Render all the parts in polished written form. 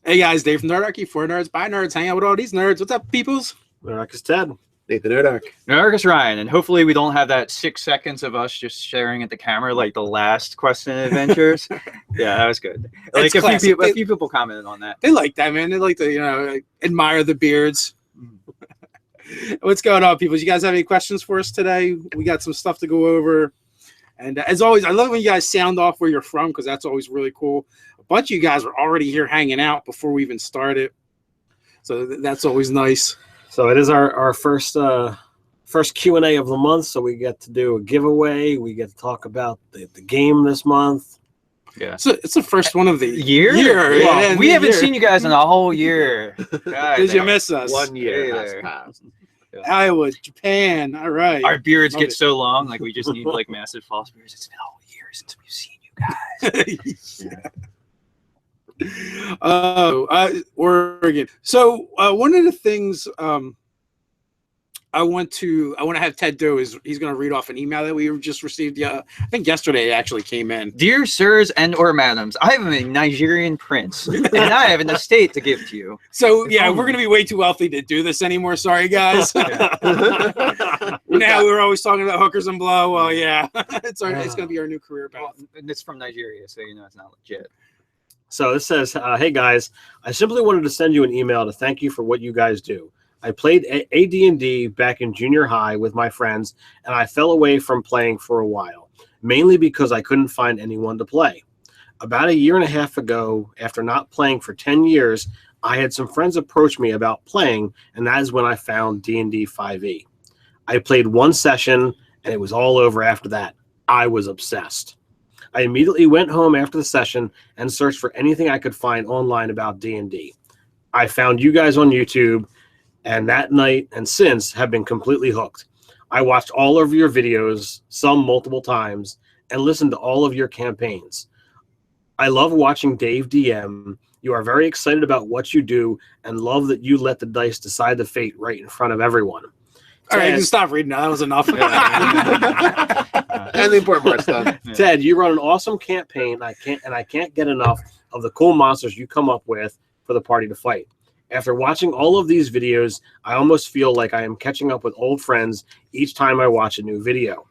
Hey guys, Dave from Nerdarchy, for nerds, by nerds, hang out with all these nerds. What's up, peoples? Nerdarch is Ted. Nathan Nerdarch. Nerdarch is Ryan, and hopefully we don't have that 6 seconds of us just staring at the camera like the last Quest and Adventures. Yeah, that was good. Like a few people commented on that. They like that, man. They like to, admire the beards. What's going on, people? You guys have any questions for us today? We got some stuff to go over. And as always, I love when you guys sound off where you're from, because that's always really cool. A bunch of you guys were already here hanging out before we even started. So that's always nice. So it is our first Q&A of the month, so we get to do a giveaway. We get to talk about the game this month. Yeah. So it's the first one of the year. Yeah, we haven't seen you guys in a whole year. Did you miss us? 1 year has passed. Iowa, Japan. All right. Our beards get so long, like we just need like massive false beards. It's been a whole year since we've seen you guys. Oregon. So one of the things I want to have Ted do is he's going to read off an email that we just received. I think yesterday it actually came in. Dear sirs and or madams, I am a Nigerian prince, and I have an estate to give to you. So yeah, we're going to be way too wealthy to do this anymore. Sorry, guys. Now we're always talking about hookers and blow. Well, yeah, it's going to be our new career path. And it's from Nigeria, so you know it's not legit. So this says, hey guys, I simply wanted to send you an email to thank you for what you guys do. I played AD&D back in junior high with my friends, and I fell away from playing for a while, mainly because I couldn't find anyone to play. About a year and a half ago, after not playing for 10 years, I had some friends approach me about playing, and that is when I found D&D 5e. I played one session, and it was all over after that. I was obsessed. I immediately went home after the session and searched for anything I could find online about D&D. I found you guys on YouTube, and that night and since have been completely hooked. I watched all of your videos, some multiple times, and listened to all of your campaigns. I love watching Dave DM. You are very excited about what you do and love that you let the dice decide the fate right in front of everyone. All right, you can stop reading now. That was enough. And the important part's done. Ted, you run an awesome campaign. I can't get enough of the cool monsters you come up with for the party to fight. After watching all of these videos, I almost feel like I am catching up with old friends each time I watch a new video.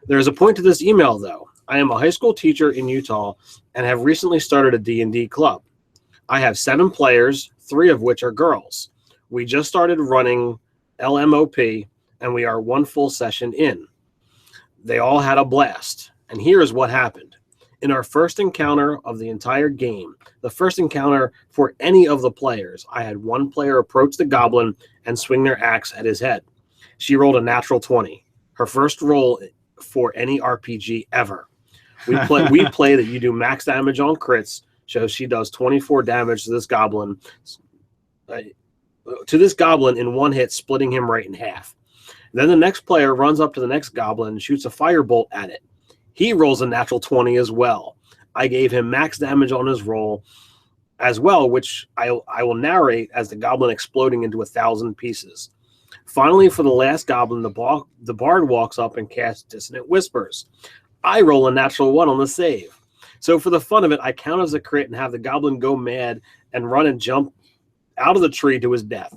There is a point to this email, though. I am a high school teacher in Utah and have recently started a D&D club. I have 7 players, 3 of which are girls. We just started running LMOP, and we are 1 full session in. They all had a blast, and here is what happened. In our first encounter of the entire game, the first encounter for any of the players, I had one player approach the goblin and swing their axe at his head. She rolled a natural 20, her first roll for any RPG ever. We play that you do max damage on crits, so she does 24 damage to this goblin. In one hit, splitting him right in half. Then the next player runs up to the next goblin and shoots a firebolt at it. He rolls a natural 20 as well. I gave him max damage on his roll as well, which I will narrate as the goblin exploding into 1,000 pieces. Finally, for the last goblin, the bard walks up and casts Dissonant Whispers. I roll a natural 1 on the save. So for the fun of it, I count as a crit and have the goblin go mad and run and jump out of the tree to his death.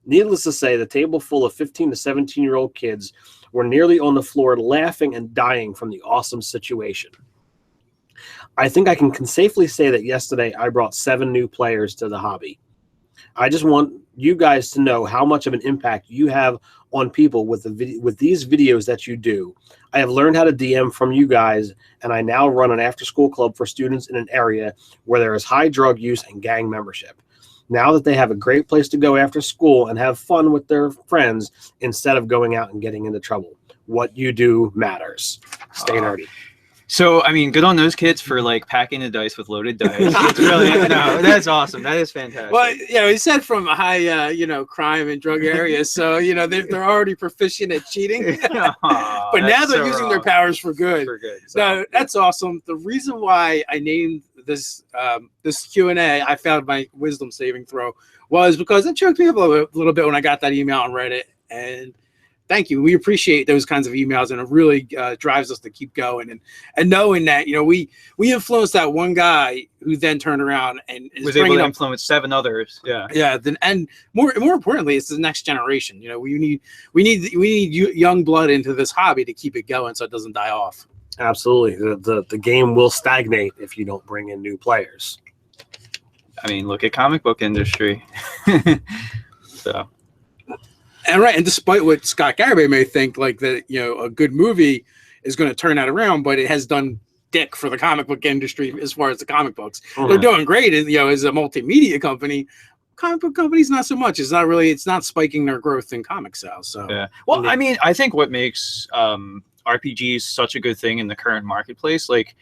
Needless to say, the table full of 15 to 17-year-old kids were nearly on the floor laughing and dying from the awesome situation. I think I can safely say that yesterday I brought 7 new players to the hobby. I just want you guys to know how much of an impact you have on people with these videos that you do. I have learned how to DM from you guys, and I now run an after-school club for students in an area where there is high drug use and gang membership. Now that they have a great place to go after school and have fun with their friends instead of going out and getting into trouble. What you do matters. Stay nerdy. So, I mean, good on those kids for like packing the dice with loaded dice. It's really, no, that's awesome. That is fantastic. Well, he said from a high, crime and drug areas. So, they're already proficient at cheating. But now they're using their powers for good. So. No, that's awesome. The reason why I named this Q&A, I found my wisdom saving throw, was because it choked me up a little bit when I got that email and read it. And thank you. We appreciate those kinds of emails, and it really drives us to keep going. And knowing that, we influenced that one guy who then turned around and was able to influence 7 others. Yeah. Yeah. And more importantly, it's the next generation. We need young blood into this hobby to keep it going so it doesn't die off. Absolutely. The game will stagnate if you don't bring in new players. I mean, look at comic book industry. So. And despite what Scott Garibay may think, like that, a good movie is going to turn that around, but it has done dick for the comic book industry as far as the comic books. Mm-hmm. They're doing great, as a multimedia company. Comic book companies, not so much. It's not spiking their growth in comic sales. So yeah. Well, I mean, I think what makes RPGs such a good thing in the current marketplace, like.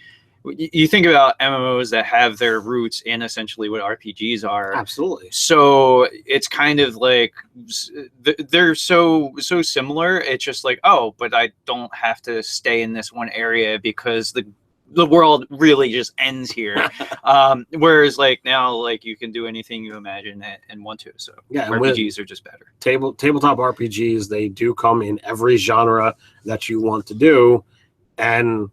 You think about MMOs that have their roots in essentially what RPGs are. Absolutely. So it's kind of like they're so similar. It's just like, oh, but I don't have to stay in this one area because the world really just ends here. Whereas like now, like you can do anything you imagine and want to. So yeah, RPGs are just better. Tabletop RPGs, they do come in every genre that you want to do, and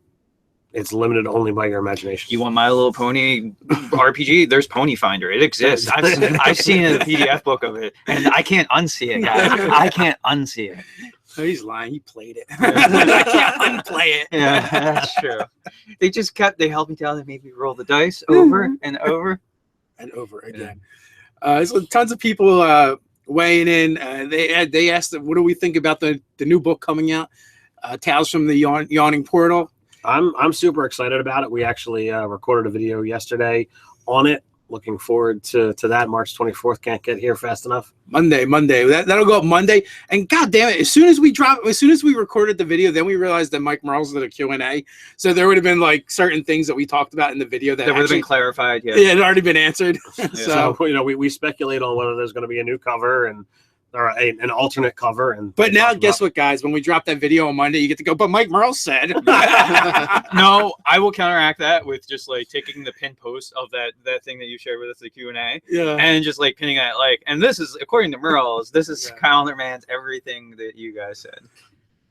it's limited only by your imagination. You want My Little Pony RPG? There's Pony Finder. It exists. I've seen a PDF book of it, and I can't unsee it, guys. I can't unsee it. Oh, he's lying. He played it. I can't unplay it. Yeah, that's true. They held me down and made me roll the dice over and over. And over again. So tons of people weighing in. They asked, what do we think about the new book coming out? Tales from the Yawning Portal. I'm super excited about it. We actually recorded a video yesterday on it. Looking forward to that. March 24th. Can't get here fast enough. Monday. That'll go up Monday. And god damn it, as soon as we recorded the video, then we realized that Mike Merles did a Q&A. So there would have been like certain things that we talked about in the video that would have been clarified. Yeah, it had already been answered. Yeah. So we speculate on whether there's going to be a new cover or an alternate cover. But now, guess what, guys? When we drop that video on Monday, you get to go, but Mike Merle said. No, I will counteract that with just like taking the pin post of that thing that you shared with us, the Q&A, and just like pinning it and this is, according to Merle's, this is Calendar Man's everything that you guys said.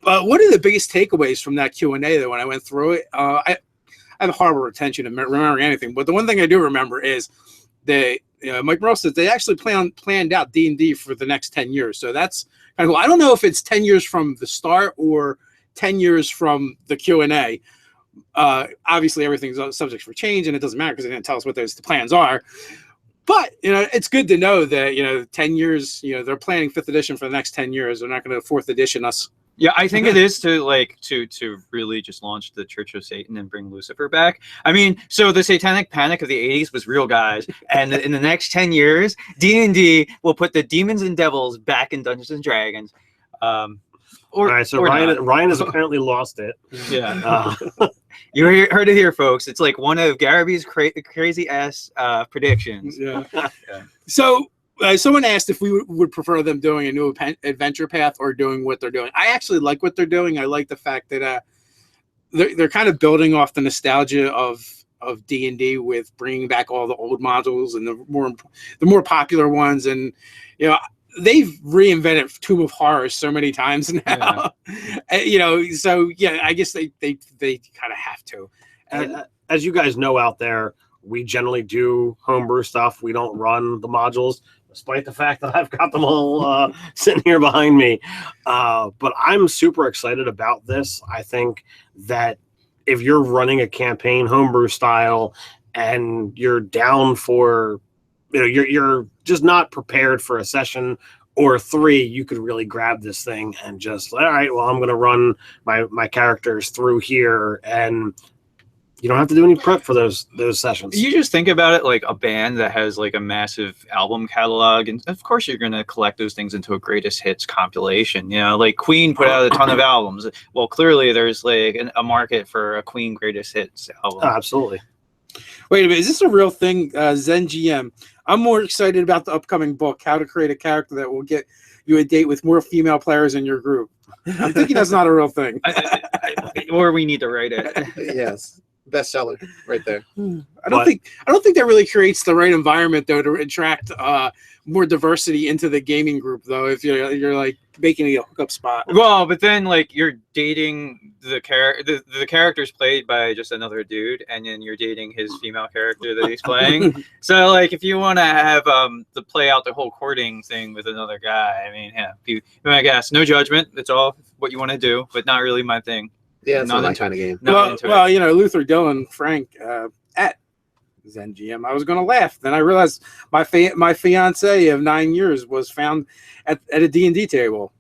One of the biggest takeaways from that Q&A, though, when I went through it, I have a horrible retention of remembering anything, but the one thing I do remember is Mike Merle says they actually planned out D&D for the next 10 years. So that's kind of cool. I don't know if it's 10 years from the start or 10 years from the Q&A. Obviously, everything's subject for change, and it doesn't matter because they didn't tell us what those plans are. But, it's good to know that, 10 years, they're planning 5th edition for the next 10 years. They're not going to 4th edition us. Yeah, I think it is to really just launch the Church of Satan and bring Lucifer back. I mean, so the Satanic Panic of the 80s was real, guys. And in the next 10 years, D&D will put the demons and devils back in Dungeons and Dragons. All right, so Ryan has apparently lost it. Yeah. You heard it here, folks. It's like one of Garaby's crazy-ass predictions. Yeah. So... someone asked if we would prefer them doing a new adventure path or doing what they're doing. I actually like what they're doing. I like the fact that they're kind of building off the nostalgia of D&D with bringing back all the old modules and the more popular ones. And they've reinvented Tomb of Horrors so many times now. Yeah. So yeah, I guess they kind of have to. And as you guys know out there, we generally do homebrew stuff. We don't run the modules, despite the fact that I've got them all sitting here behind me. But I'm super excited about this. I think that if you're running a campaign homebrew style and you're down for, you're just not prepared for a session or 3, you could really grab this thing and just, all right, well, I'm going to run my characters through here, and you don't have to do any prep for those sessions. You just think about it like a band that has like a massive album catalog, and of course you're going to collect those things into a greatest hits compilation. Like Queen put out a ton of albums. Well, clearly there's like a market for a Queen greatest hits album. Oh, absolutely. Wait a minute, is this a real thing, Zen GM? I'm more excited about the upcoming book, How to Create a Character That Will Get You a Date with More Female Players in Your Group. I'm thinking that's not a real thing. Or we need to write it. Yes. bestseller right there. I don't think that really creates the right environment though to attract more diversity into the gaming group though. If you're like making it a hookup spot. Well, but then like you're dating the character's played by just another dude, and then you're dating his female character that he's playing. So like if you want to have to play out the whole courting thing with another guy, I mean, yeah, I guess no judgment. It's all what you want to do, but not really my thing. Yeah, it's not my into- kind of game. not into it. Well, Luther, Dylan, Frank at Zen GM, I was going to laugh. Then I realized my fiance of 9 years was found at a D&D table.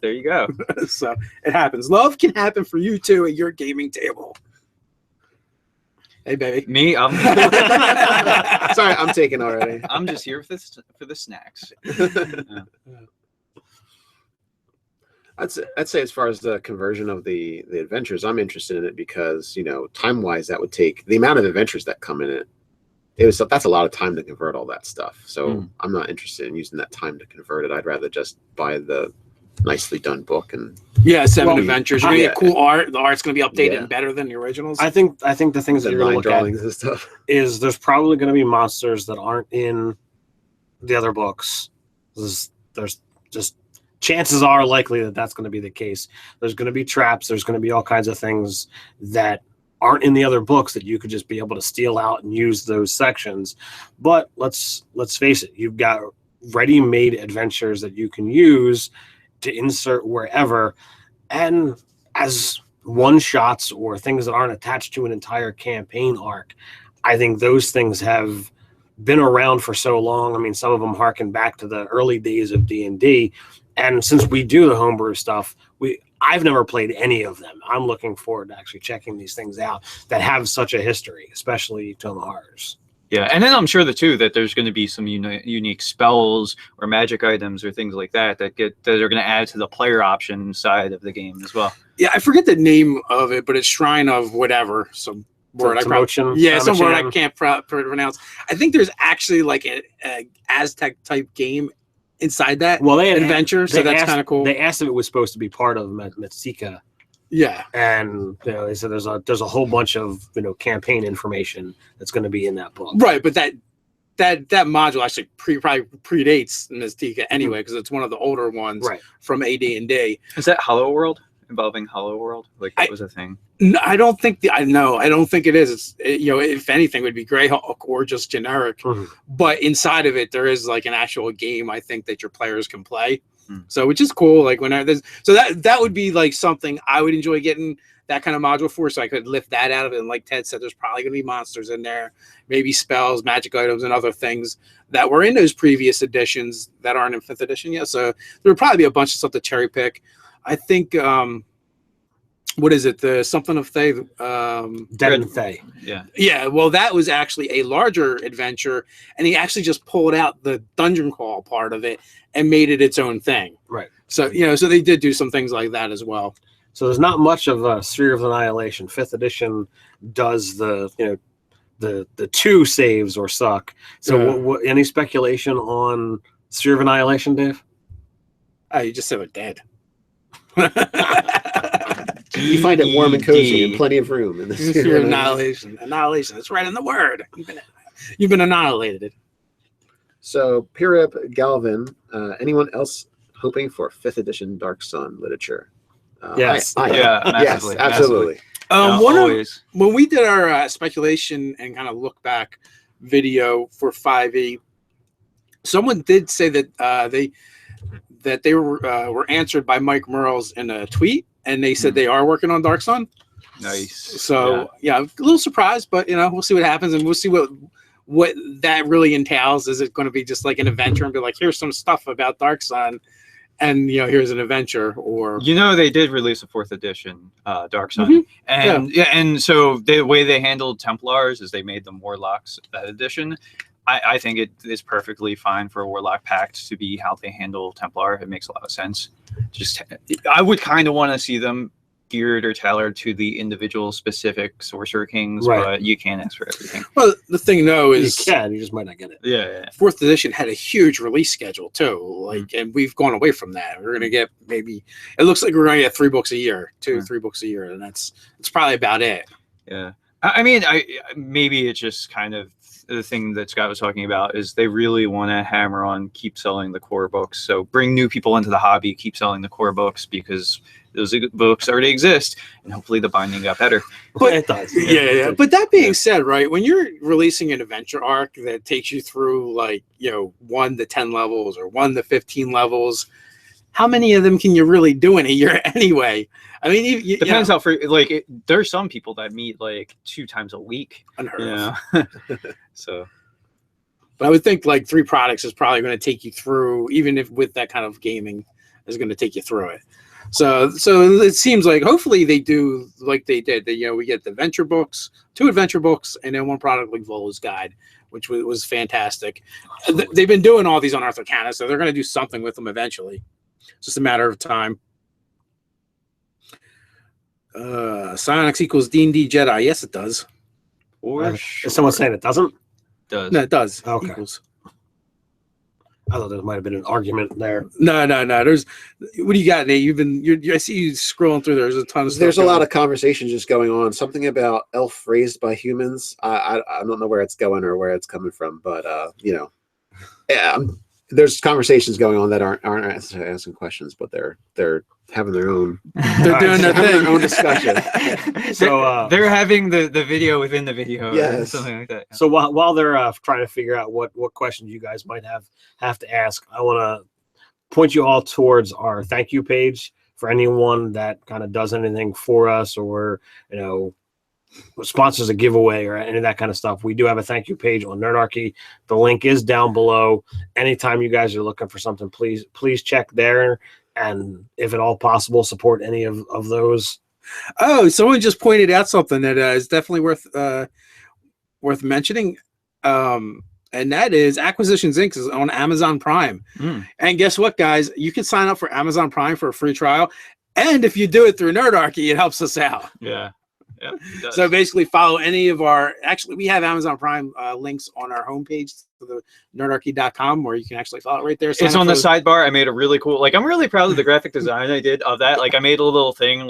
There you go. So it happens. Love can happen for you too at your gaming table. Hey, baby. Me, Sorry, I'm taking already. I'm just here for the snacks. I'd say as far as the conversion of the adventures, I'm interested in it because time wise that would take the amount of adventures that come in it. That's a lot of time to convert all that stuff. So I'm not interested in using that time to convert it. I'd rather just buy the nicely done book and 7 adventures. You're gonna get cool art. The art's gonna be updated Yeah. and better than the originals. I think the things that the you're gonna line look at drawings and stuff. is there's probably going to be monsters that aren't in the other books. There's just chances are likely that that's going to be the case. There's going to be traps. There's going to be all kinds of things that aren't in the other books that you could just be able to steal out and use those sections. But let's face it, you've got ready-made adventures that you can use to insert wherever, and as one-shots or things that aren't attached to an entire campaign arc. I think those things have been around for so long. I mean, some of them harken back to the early days of D&D. And since we do the homebrew stuff, I've never played any of them. I'm looking forward to actually checking these things out that have such a history, especially Tome of Horrors. Yeah, and then I'm sure that there's going to be some unique spells or magic items or things like that are going to add to the player option side of the game as well. Yeah, I forget the name of it, but it's Shrine of whatever. Some word I some word I can't pronounce. I think there's actually like a Aztec type game inside that adventure, so that's kind of cool. They asked if it was supposed to be part of Metzika. Yeah, and they said there's a whole bunch of campaign information that's going to be in that book. Right, but that module actually probably predates Mystica anyway, because it's one of the older ones from AD&D. Is that Hollow World? Involving Hollow World? Like that was a thing? No, I don't think I don't think it is. If anything, it would be Greyhawk or just generic. Mm-hmm. But inside of it, there is like an actual game I think that your players can play. So which is cool. Like that would be like something I would enjoy getting that kind of module for, so I could lift that out of it. And like Ted said, there's probably going to be monsters in there, maybe spells, magic items, and other things that were in those previous editions that aren't in 5th edition yet. So there would probably be a bunch of stuff to cherry pick. I think what is it? The something of Thay, Dead and Thay. Yeah. Well, that was actually a larger adventure, and he actually just pulled out the dungeon crawl part of it and made it its own thing. Right. So so they did do some things like that as well. So there's not much of a Sphere of Annihilation. 5th edition does the 2 saves or suck. So what any speculation on Sphere of Annihilation, Dave? Oh, you just said we're dead. You find it warm and cozy and plenty of room in this Sphere of Annihilation. Annihilation. It's right in the word. You've been annihilated. So, Pirip, Galvin, anyone else hoping for 5th edition Dark Sun literature? Yes. Yes, absolutely. When we did our speculation and kind of look back video for 5e, someone did say that they were answered by Mike Merles in a tweet, and they said they are working on Dark Sun. Nice. So yeah, a little surprised, but we'll see what happens, and we'll see what that really entails. Is it going to be just like an adventure and be like, here's some stuff about Dark Sun, and here's an adventure? Or they did release a 4th edition Dark Sun, and so the way they handled Templars is they made them warlocks that edition. I think it is perfectly fine for a Warlock Pact to be how they handle Templar. It makes a lot of sense. I would kind of want to see them geared or tailored to the individual specific sorcerer kings, Right. but you can ask for everything. Well, the thing though is, you just might not get it. Yeah. 4th edition had a huge release schedule too. Like, and we've gone away from that. We're gonna get maybe. It looks like we're gonna get 3 books a year, 3 books a year, and that's probably about it. Yeah. I mean, maybe it's just kind of the thing that Scott was talking about is they really want to hammer on keep selling the core books. So bring new people into the hobby, keep selling the core books because those books already exist, and hopefully the binding got better. But It does. yeah. But that being said, right, when you're releasing an adventure arc that takes you through like 1 to 10 levels or 1 to 15 levels, how many of them can you really do in a year anyway? I mean, Depends how there's some people that meet like 2 times a week. Unheard of. of. So, but I would think like 3 products is probably going to take you through, even if with that kind of gaming, is going to take you through it. So it seems like hopefully they do like they did. We get the adventure books, 2 adventure books, and then 1 product like Volo's Guide, which was fantastic. They've been doing all these on Arthur Canna, so they're going to do something with them eventually. It's just a matter of time. Psionics equals D&D Jedi. Yes, it does. Is someone saying it doesn't? Does. No, it does. Okay. Equals. I thought there might have been an argument there. No. There's. What do you got, Nate? I see you scrolling through. There's a ton of stuff. There's a lot of conversation just going on. Something about elf raised by humans. I don't know where it's going or where it's coming from, but yeah. There's conversations going on that aren't asking questions, but they're having their own. They're doing their thing. Their own discussion. So they're having the video within the video, yes. or something like that. So while they're trying to figure out what questions you guys might have to ask, I want to point you all towards our thank you page for anyone that kind of does anything for us or sponsors a giveaway or any of that kind of stuff. We do have a thank you page on Nerdarchy. The link is down below. Anytime you guys are looking for something, please check there, and if at all possible, support any of those. Oh, someone just pointed out something that is definitely worth mentioning, and that is Acquisitions Inc. is on Amazon Prime. And guess what, guys? You can sign up for Amazon Prime for a free trial, and if you do it through Nerdarchy, it helps us out. Yeah. So basically follow any of we have Amazon Prime links on our homepage to the nerdarchy.com where you can actually follow it right there. It's on the sidebar. I made a really cool, I'm really proud of the graphic design I did of that. I made a little thing,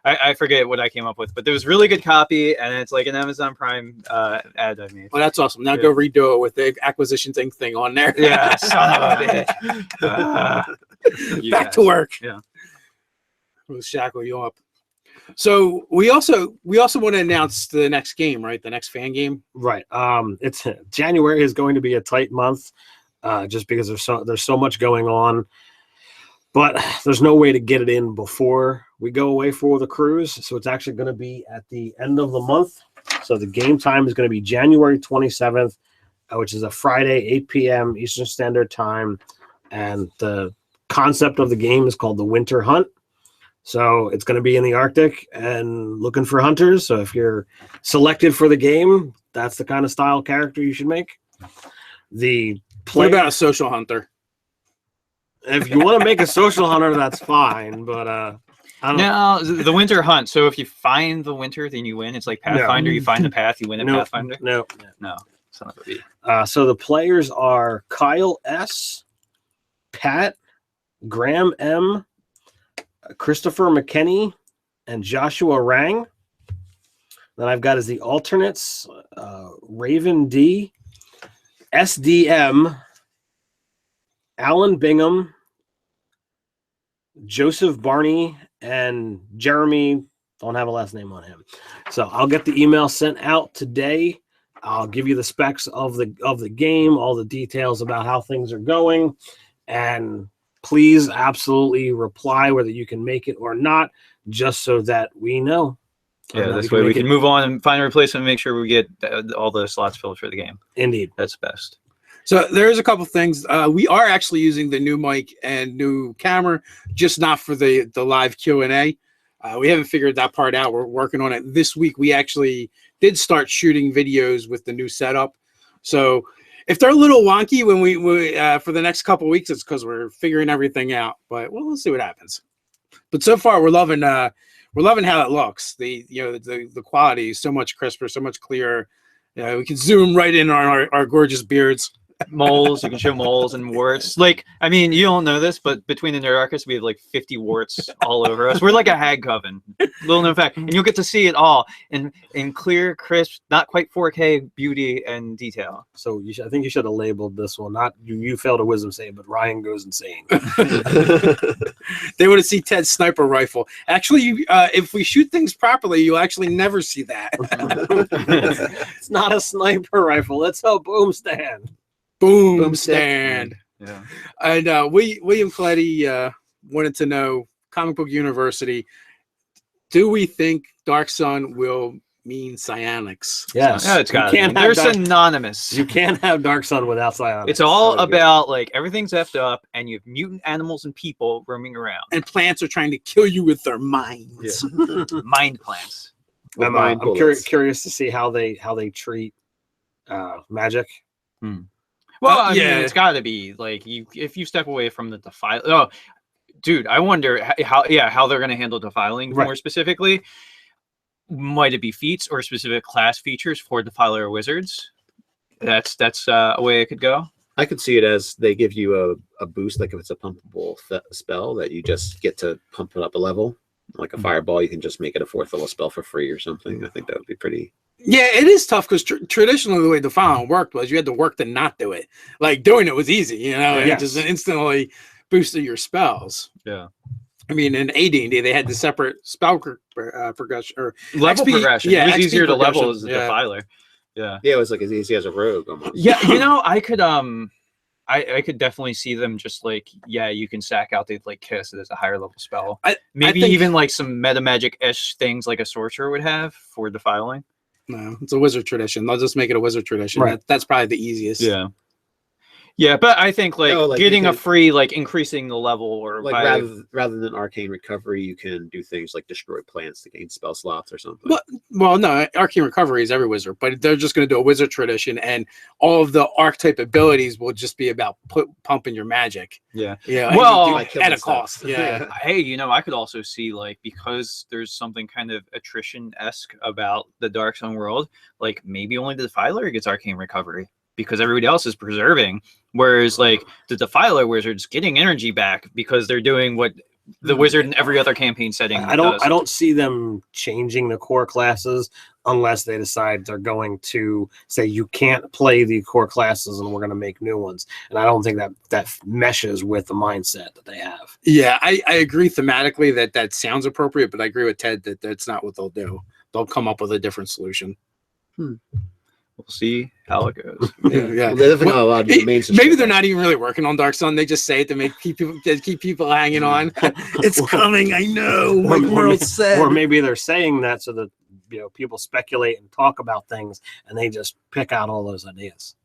I forget what I came up with, but there was really good copy, and it's like an Amazon Prime ad I made. Well, that's awesome. Now go redo it with the Acquisitions Inc. thing on there. Yeah, son of a bitch. Back to work. Yeah. We'll shackle you up. So we also want to announce the next game, right? The next fan game, right? It's January is going to be a tight month, just because there's so much going on. But there's no way to get it in before we go away for the cruise, so it's actually going to be at the end of the month. So the game time is going to be January 27th, which is a Friday, 8 p.m. Eastern Standard Time, and the concept of the game is called the Winter Hunt. So it's going to be in the Arctic and looking for hunters. So if you're selected for the game, that's the kind of style character you should make. What about a social hunter? If you want to make a social hunter, that's fine. But I don't know. The Winter Hunt. So if you find the winter, then you win. It's like Pathfinder. No. You find the path, you win at Pathfinder. No. Son of a beat. So the players are Kyle S., Pat, Graham M., Christopher McKenney, and Joshua Rang. Then I've got as the alternates Raven D, SDM, Alan Bingham, Joseph Barney, and Jeremy. Don't have a last name on him. So I'll get the email sent out today. I'll give you the specs of the game, all the details about how things are going, and please absolutely reply whether you can make it or not, just so that we know. Yeah, this way we can move on and find a replacement and make sure we get all the slots filled for the game. Indeed. That's best. So there's a couple things. We are actually using the new mic and new camera, just not for the live Q&A. We haven't figured that part out. We're working on it. This week, we actually did start shooting videos with the new setup. So if they're a little wonky when we for the next couple of weeks, it's because we're figuring everything out. But we'll see what happens. But so far, we're loving we're loving how it looks. The quality is so much crisper, so much clearer. We can zoom right in on our gorgeous beards. Moles, you can show moles and warts. Like, I mean, you don't know this, but between the Nerdarchus, we have like 50 warts all over us. We're like a hag coven. Little known fact. And you'll get to see it all in clear, crisp, not quite 4K beauty and detail. So I think you should have labeled this one. Not you failed a wisdom save, but Ryan goes insane. They want to see Ted's sniper rifle. Actually, if we shoot things properly, you'll actually never see that. It's not a sniper rifle. It's a boom stand. Boom stand. Yeah. And William Coletti wanted to know, Comic Book University, do we think Dark Sun will mean psionics? Yes. Yeah, it's got to be. They're synonymous. You can't have Dark Sun without psionics. It's all about like everything's effed up, and you have mutant animals and people roaming around. And plants are trying to kill you with their minds. Yeah. Mind plants. I'm curious to see how they treat magic. Well, I yeah. mean, it's got to be like if you step away from the defile. Oh, dude, I wonder how they're going to handle defiling more specifically. Might it be feats or specific class features for defiler wizards? That's a way it could go. I could see it as they give you a boost, like if it's a pumpable spell that you just get to pump it up a level. Like a fireball, you can just make it a 4th level spell for free or something. I think that would be pretty. Yeah, it is tough because traditionally the way defiling worked was you had to work to not do it. Like doing it was easy, and it just instantly boosted your spells. Yeah. I mean, in AD&D, they had the separate spell progression or level XP, progression. Yeah, it was XP easier to level progression. as a defiler. Yeah. Yeah, it was like as easy as a rogue almost. Yeah, I could I could definitely see them just like, you can sack out the like kiss it as a higher level spell. Maybe even like some meta magic-ish things like a sorcerer would have for defiling. No, it's a wizard tradition. They'll just make it a wizard tradition. Right. That's probably the easiest. Yeah, but I think like, like getting a free, like increasing the level or like rather than arcane recovery, you can do things like destroy plants to gain spell slots or something. Well, no, arcane recovery is every wizard, but they're just going to do a wizard tradition, and all of the archetype abilities will just be about pumping your magic. Yeah. Well, at a cost. Yeah. Hey, I could also see like, because there's something kind of attrition-esque about the Dark Sun world, like maybe only the Defiler gets arcane recovery because everybody else is preserving, whereas like the Defiler wizard's getting energy back because they're doing what the wizard in every other campaign setting does. I don't see them changing the core classes unless they decide they're going to say you can't play the core classes and we're going to make new ones. And I don't think that meshes with the mindset that they have. Yeah, I agree thematically that sounds appropriate, but I agree with Ted that that's not what they'll do. They'll come up with a different solution. We'll see how it goes. Yeah. Well, they're definitely not allowed to be mainstream. Maybe they're not even really working on Dark Sun. They just say it to keep people hanging on. It's coming, I know. Like World said. Or maybe they're saying that so that people speculate and talk about things, and they just pick out all those ideas.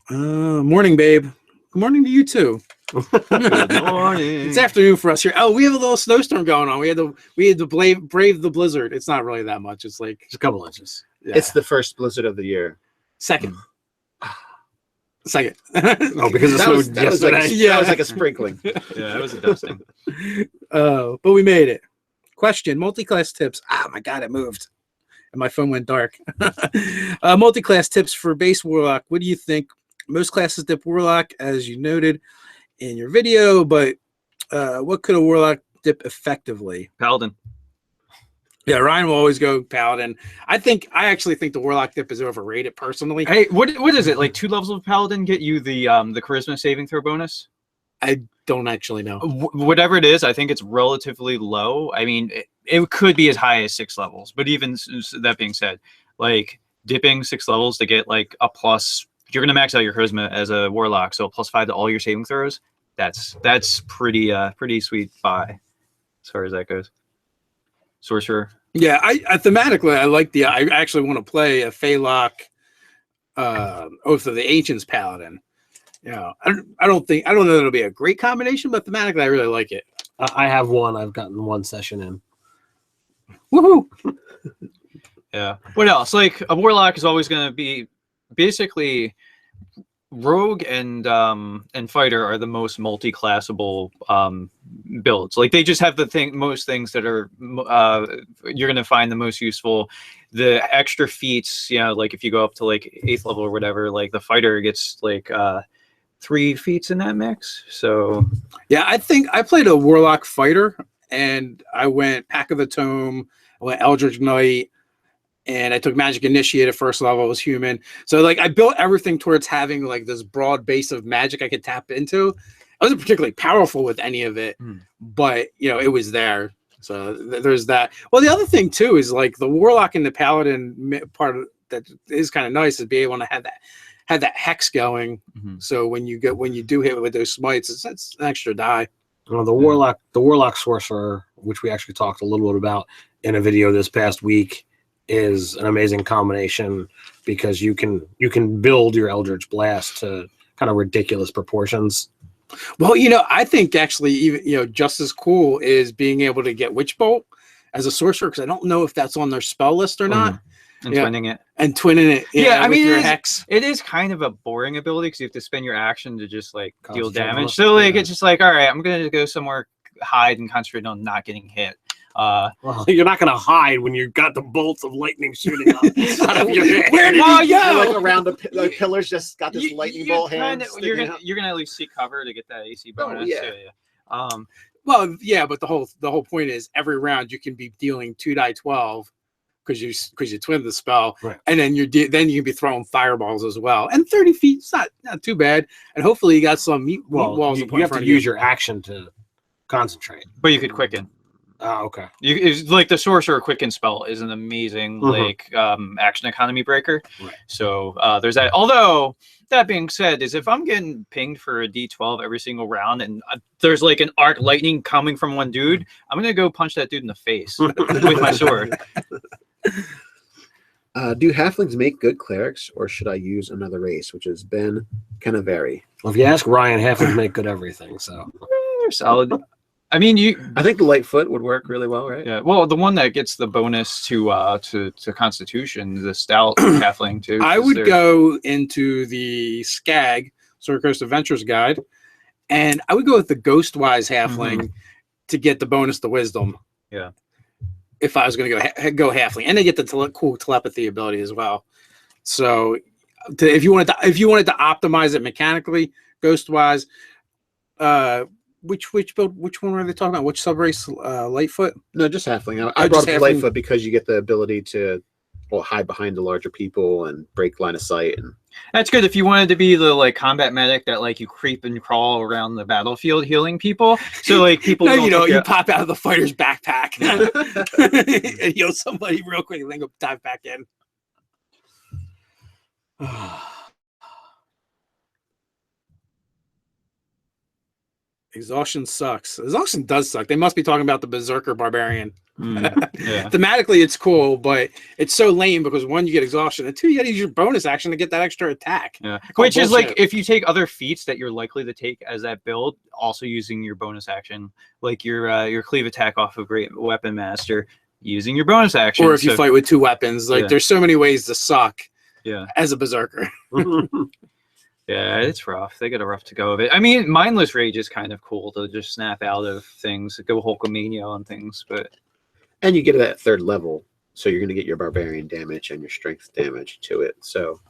Morning, babe. Good morning to you too. Good morning. It's afternoon for us here. Oh, we have a little snowstorm going on. We had to brave the blizzard. It's not really that much. It's like just a couple inches. Yeah. It's the first blizzard of the year. Second. Oh, because that was like a sprinkling. Yeah, it was a dusting. But we made it. Question: multi-class tips. Ah, my God, it moved, and my phone went dark. Multi-class tips for base warlock. What do you think? Most classes dip warlock, as you noted in your video, but what could a warlock dip effectively? Paladin. Yeah, Ryan will always go Paladin. I actually think the Warlock dip is overrated personally. Hey, what is it? Like 2 levels of Paladin get you the charisma saving throw bonus? I don't actually know. Whatever it is, I think it's relatively low. I mean, it could be as high as 6 levels, but even that being said, like dipping 6 levels to get like a plus, you're going to max out your charisma as a Warlock, so a +5 to all your saving throws. That's pretty sweet buy as far as that goes. Sorcerer. Yeah, I thematically I actually want to play a Phalok Oath of the Ancients Paladin. I don't know that it'll be a great combination, but thematically I really like it. I have one. I've gotten one session in. Woohoo! Yeah. What else? Like a Warlock is always going to be basically Rogue and fighter are the most multi-classable builds. Like they just have most things that are you're gonna find the most useful. The extra feats, like if you go up to like 8th level or whatever, like the fighter gets like 3 feats in that mix. So yeah, I think I played a warlock fighter, and I went Pack of the Tome, I went Eldritch Knight, and I took Magic Initiate at first level. It was human. So like I built everything towards having like this broad base of magic I could tap into. I wasn't particularly powerful with any of it, but it was there. So there's that. Well, the other thing too is like the Warlock and the Paladin part of that is kind of nice, is be able to have that hex going. So when you do hit with those smites, it's an extra die. The Warlock Sorcerer, which we actually talked a little bit about in a video this past week, is an amazing combination because you can build your Eldritch Blast to kind of ridiculous proportions. Well, I think actually even just as cool is being able to get Witch Bolt as a sorcerer, because I don't know if that's on their spell list or not. And twinning it. Yeah, I mean, your hex. It is kind of a boring ability because you have to spend your action to just like deal damage. Concentrate So like it's just like, all right, I'm gonna go somewhere, hide, and concentrate on not getting hit. Well, you're not going to hide when you've got the bolts of lightning shooting out of your head. Where did he go? Like around the pillars, just got this lightning bolt hand. You're gonna at least seek cover to get that AC bonus. Well, yeah, but the whole point is every round you can be dealing 2 die 12 because you twin the spell, right. And then you can be throwing fireballs as well. And 30 feet is not too bad. And hopefully you got some meat walls. You have to use your action to concentrate, but you could quicken. Oh, okay. It's like the Sorcerer Quicken spell is an amazing action economy breaker. Right. So there's that. Although that being said, is if I'm getting pinged for a D12 every single round, and there's like an arc lightning coming from one dude, I'm gonna go punch that dude in the face with my sword. Do halflings make good clerics, or should I use another race, which has been kind of vary? Well, if you ask Ryan, halflings make good everything. So they're solid. I mean, I think the Lightfoot would work really well, right? Yeah. Well, the one that gets the bonus to Constitution, the stout halfling too. I would go into the Skag Sword Coast Adventures Guide, and I would go with the Ghostwise halfling to get the bonus to Wisdom. Yeah. If I was going to go halfling, and they get the cool telepathy ability as well. So, if you wanted to optimize it mechanically, Ghostwise. Which one were they talking about? Which subrace? Lightfoot? No, just halfling. I brought up Lightfoot because you get the ability to hide behind the larger people and break line of sight. And that's good if you wanted to be the like combat medic that like you creep and crawl around the battlefield healing people. So like people, you pop out of the fighter's backpack and heal somebody real quick, and then go dive back in. Exhaustion sucks. Exhaustion does suck. They must be talking about the Berserker Barbarian. Yeah. Thematically, it's cool, but it's so lame because 1, you get exhaustion, and 2, you got to use your bonus action to get that extra attack. Yeah. Which is like if you take other feats that you're likely to take as that build, also using your bonus action, like your cleave attack off of Great Weapon Master, using your bonus action. Or if you fight with 2 weapons, there's so many ways to suck. Yeah. As a Berserker. Yeah, it's rough. They got a rough to go of it. I mean, Mindless Rage is kind of cool to just snap out of things, go Hulkamania on things, and you get it at 3rd level, so you're going to get your Barbarian damage and your Strength damage to it. So,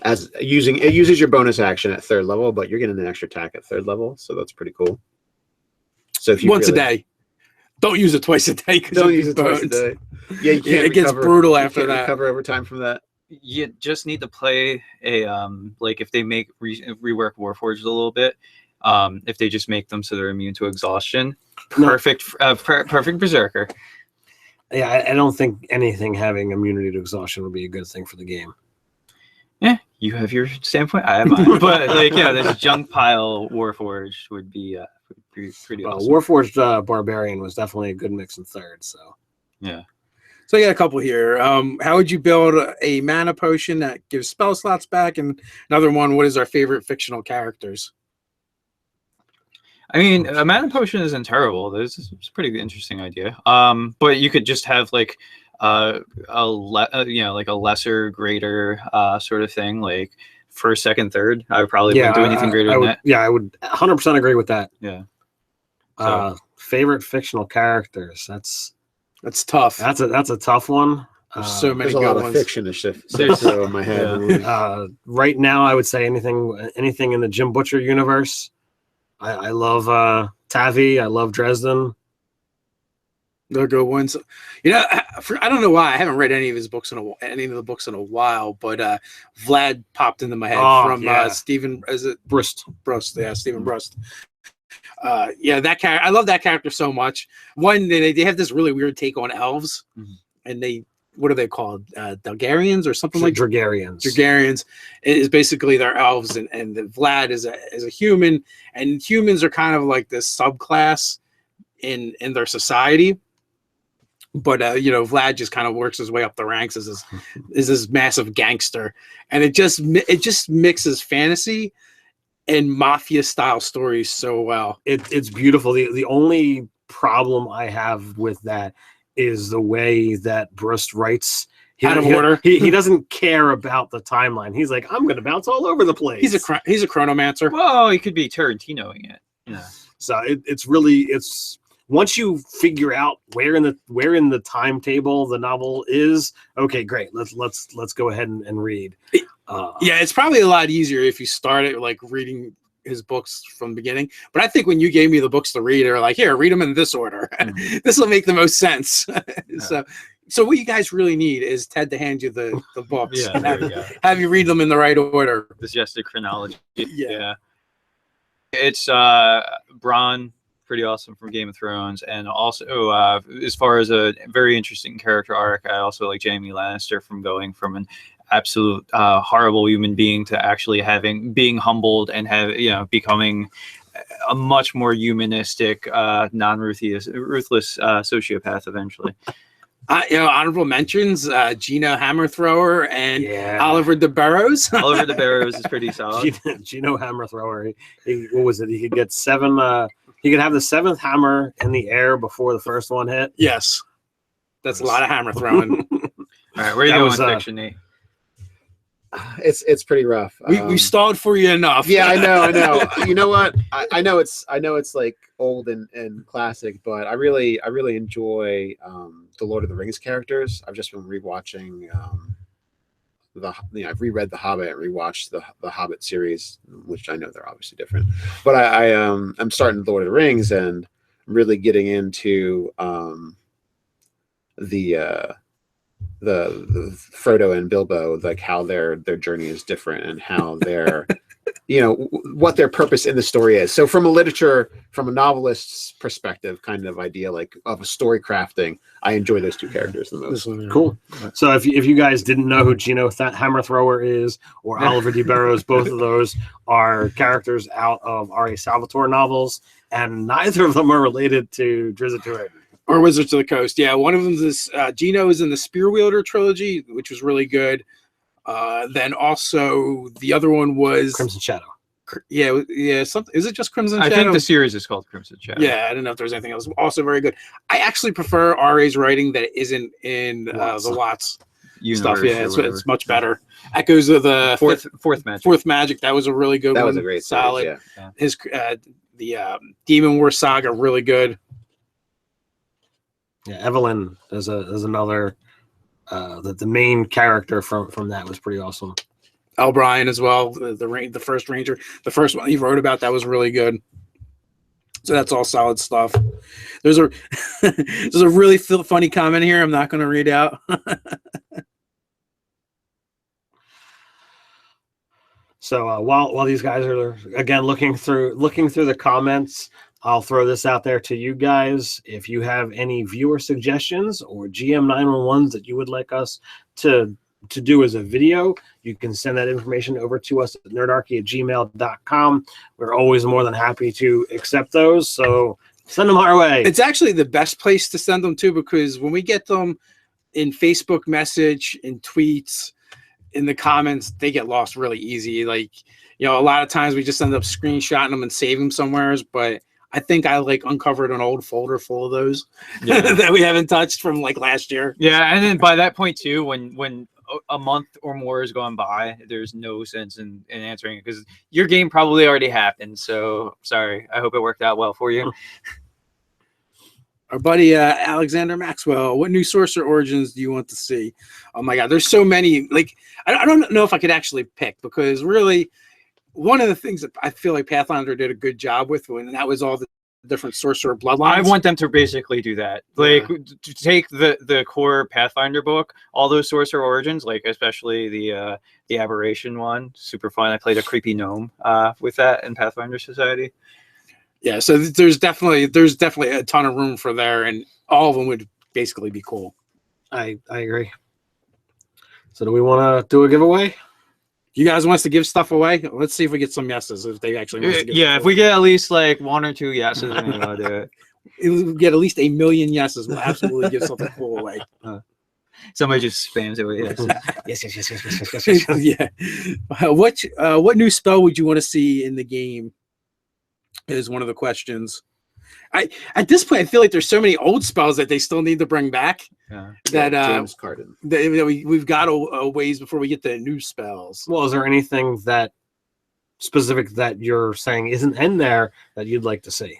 it uses your bonus action at 3rd level, but you're getting an extra attack at 3rd level, so that's pretty cool. So if you once a day, don't use it twice a day. Don't use it twice a day. Yeah, you can't. It gets brutal after that. Recover over time from that. You just need to play a like if they make rework Warforged a little bit, if they just make them so they're immune to exhaustion, perfect Berserker. Yeah, I don't think anything having immunity to exhaustion would be a good thing for the game. Yeah, you have your standpoint, I have mine. But like, yeah, this junk pile Warforged would be pretty awesome. Warforged Barbarian was definitely a good mix in 3rd. So yeah. So I got a couple here. How would you build a mana potion that gives spell slots back? And another one, what is our favorite fictional characters? I mean, a mana potion isn't terrible. It's a pretty interesting idea. But you could just have like like a lesser, greater sort of thing, like first, second, third. I would probably wouldn't do anything greater than that. Yeah, I would 100% agree with that. Yeah. Favorite fictional characters. That's tough. That's a tough one. There's so many There's a good lot of ones. fiction to shift in my head. Right now, I would say anything in the Jim Butcher universe. I love Tavi. I love Dresden. They're good ones. You know, I don't know why I haven't read any of his books in a while, but Vlad popped into my head from Stephen. Is it Brust? Yeah, Stephen Brust. That character. I love that character so much. One, they have this really weird take on elves, and what are they called? Dalgarians or something like Dragarians. Dragarians is basically their elves, and Vlad is a human, and humans are kind of like this subclass in their society. But Vlad just kind of works his way up the ranks as this massive gangster, and it just mixes fantasy and mafia style stories so well. It's beautiful. The only problem I have with that is the way that Brust writes. Out of order. He doesn't care about the timeline. He's like, I'm going to bounce all over the place. He's a chronomancer. Well, he could be Tarantinoing it. Yeah. So it's once you figure out where in the timetable the novel is, okay, great. Let's go ahead and read. It's probably a lot easier if you start it like reading his books from the beginning. But I think when you gave me the books to read, they were like, here, read them in this order. This will make the most sense. So what you guys really need is Ted to hand you the books. Have you read them in the right order. This just a chronology. Yeah. It's Bronn, pretty awesome from Game of Thrones, and also as far as a very interesting character arc, I also like Jaime Lannister from going from an absolute horrible human being to actually being humbled and becoming a much more humanistic, ruthless sociopath eventually. Honorable mentions: Gino Hammerthrower and Oliver de Barrows. Oliver de Barrows is pretty solid. Gino Hammerthrower. What was it? He could get 7. He could have the 7th hammer in the air before the first one hit. Yes, that's a lot of hammer throwing. All right, where are you going with fiction, Nate? It's pretty rough. We stalled for you enough. Yeah, I know. You know what? I know it's like old and classic, but I really enjoy the Lord of the Rings characters. I've just been rewatching I've reread The Hobbit and rewatched the Hobbit series, which I know they're obviously different. But I'm starting Lord of the Rings and really getting into the Frodo and Bilbo, like how their journey is different and how their what their purpose in the story is. So from a novelist's perspective, kind of idea like of a story crafting, I enjoy those two characters the most. Cool. So if you guys didn't know who Gino Hammerthrower is or Oliver de Barrows, both of those are characters out of R.A. Salvatore novels, and neither of them are related to Drizzt Do'Urden. Or Wizards of the Coast. Yeah, one of them is Gino is in the Spear Wielder trilogy, which was really good. Then also the other one was Crimson Shadow. Yeah. Something. Is it just Crimson Shadow? I think the series is called Crimson Shadow. Yeah, I don't know if there's anything else. Also very good. I actually prefer RA's writing that isn't in the Watts stuff. Yeah, it's much better. Echoes of the Fourth Magic. That was a really good one. That was a great solid. Series, yeah. His the Demon War saga really good. Yeah, Evelyn is another. The main character from that was pretty awesome. L. Bryan as well, the first Ranger, the first one he wrote about, that was really good. So that's all solid stuff. There's a really funny comment here I'm not going to read out. So while these guys are again looking through the comments, I'll throw this out there to you guys. If you have any viewer suggestions or GM 911s that you would like us to do as a video, you can send that information over to us at nerdarchy@gmail.com. We're always more than happy to accept those. So send them our way. It's actually the best place to send them to, because when we get them in Facebook message, in tweets, in the comments, they get lost really easy. Like, a lot of times we just end up screenshotting them and saving them somewhere, but I think I like uncovered an old folder full of those Yeah. that we haven't touched from like last year. Yeah, and then by that point too, when a month or more has gone by, there's no sense in answering it because your game probably already happened. So sorry. I hope it worked out well for you. Our buddy Alexander Maxwell, what new sorcerer origins do you want to see? Oh my God, there's so many. Like, I don't know if I could actually pick because really, one of the things that I feel like Pathfinder did a good job with, and that was all the different sorcerer bloodlines. I want them to basically do that. Like to take the core Pathfinder book, all those sorcerer origins, like especially the aberration one, super fun. I played a creepy gnome with that in Pathfinder Society. Yeah, so there's definitely a ton of room for there, and all of them would basically be cool. I agree. So do we want to do a giveaway? You guys want us to give stuff away? Let's see if we get some yeses. If they actually want us to give Yeah, stuff if we away. get at least like 1 or 2 yeses, then we'll do it. If we get at least 1 million yeses, we'll absolutely give something cool away. Somebody just spams it with yes. Yes. Yeah. What new spell would you want to see in the game? Is one of the questions. At this point, I feel like there's so many old spells that they still need to bring back. Yeah. That James Carden. that we've got a ways before we get the new spells. Well, is there anything that specific that you're saying isn't in there that you'd like to see?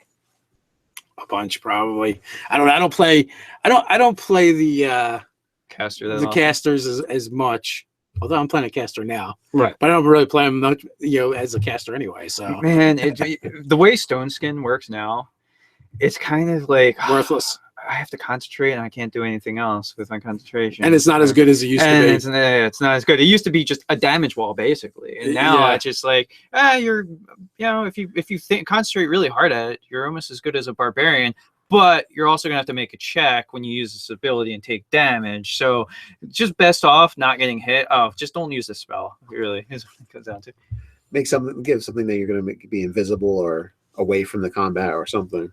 A bunch, probably. I don't play the Caster. the casters as much. Although I'm playing a caster now, Right. but I don't really play them much, as a caster anyway. So Man, the way Stone Skin works now, it's kind of like worthless, I have to concentrate and I can't do anything else with my concentration. and it's not as good as it used to be. It's not as good. It used to be just a damage wall basically, and now Yeah. it's just like you're if you concentrate really hard at it, you're almost as good as a barbarian. But you're also gonna have to make a check when you use this ability and take damage. So just best off not getting hit. Oh, just don't use the spell. Really, is what it comes down to. Give something that you're going to make be invisible or away from the combat or something.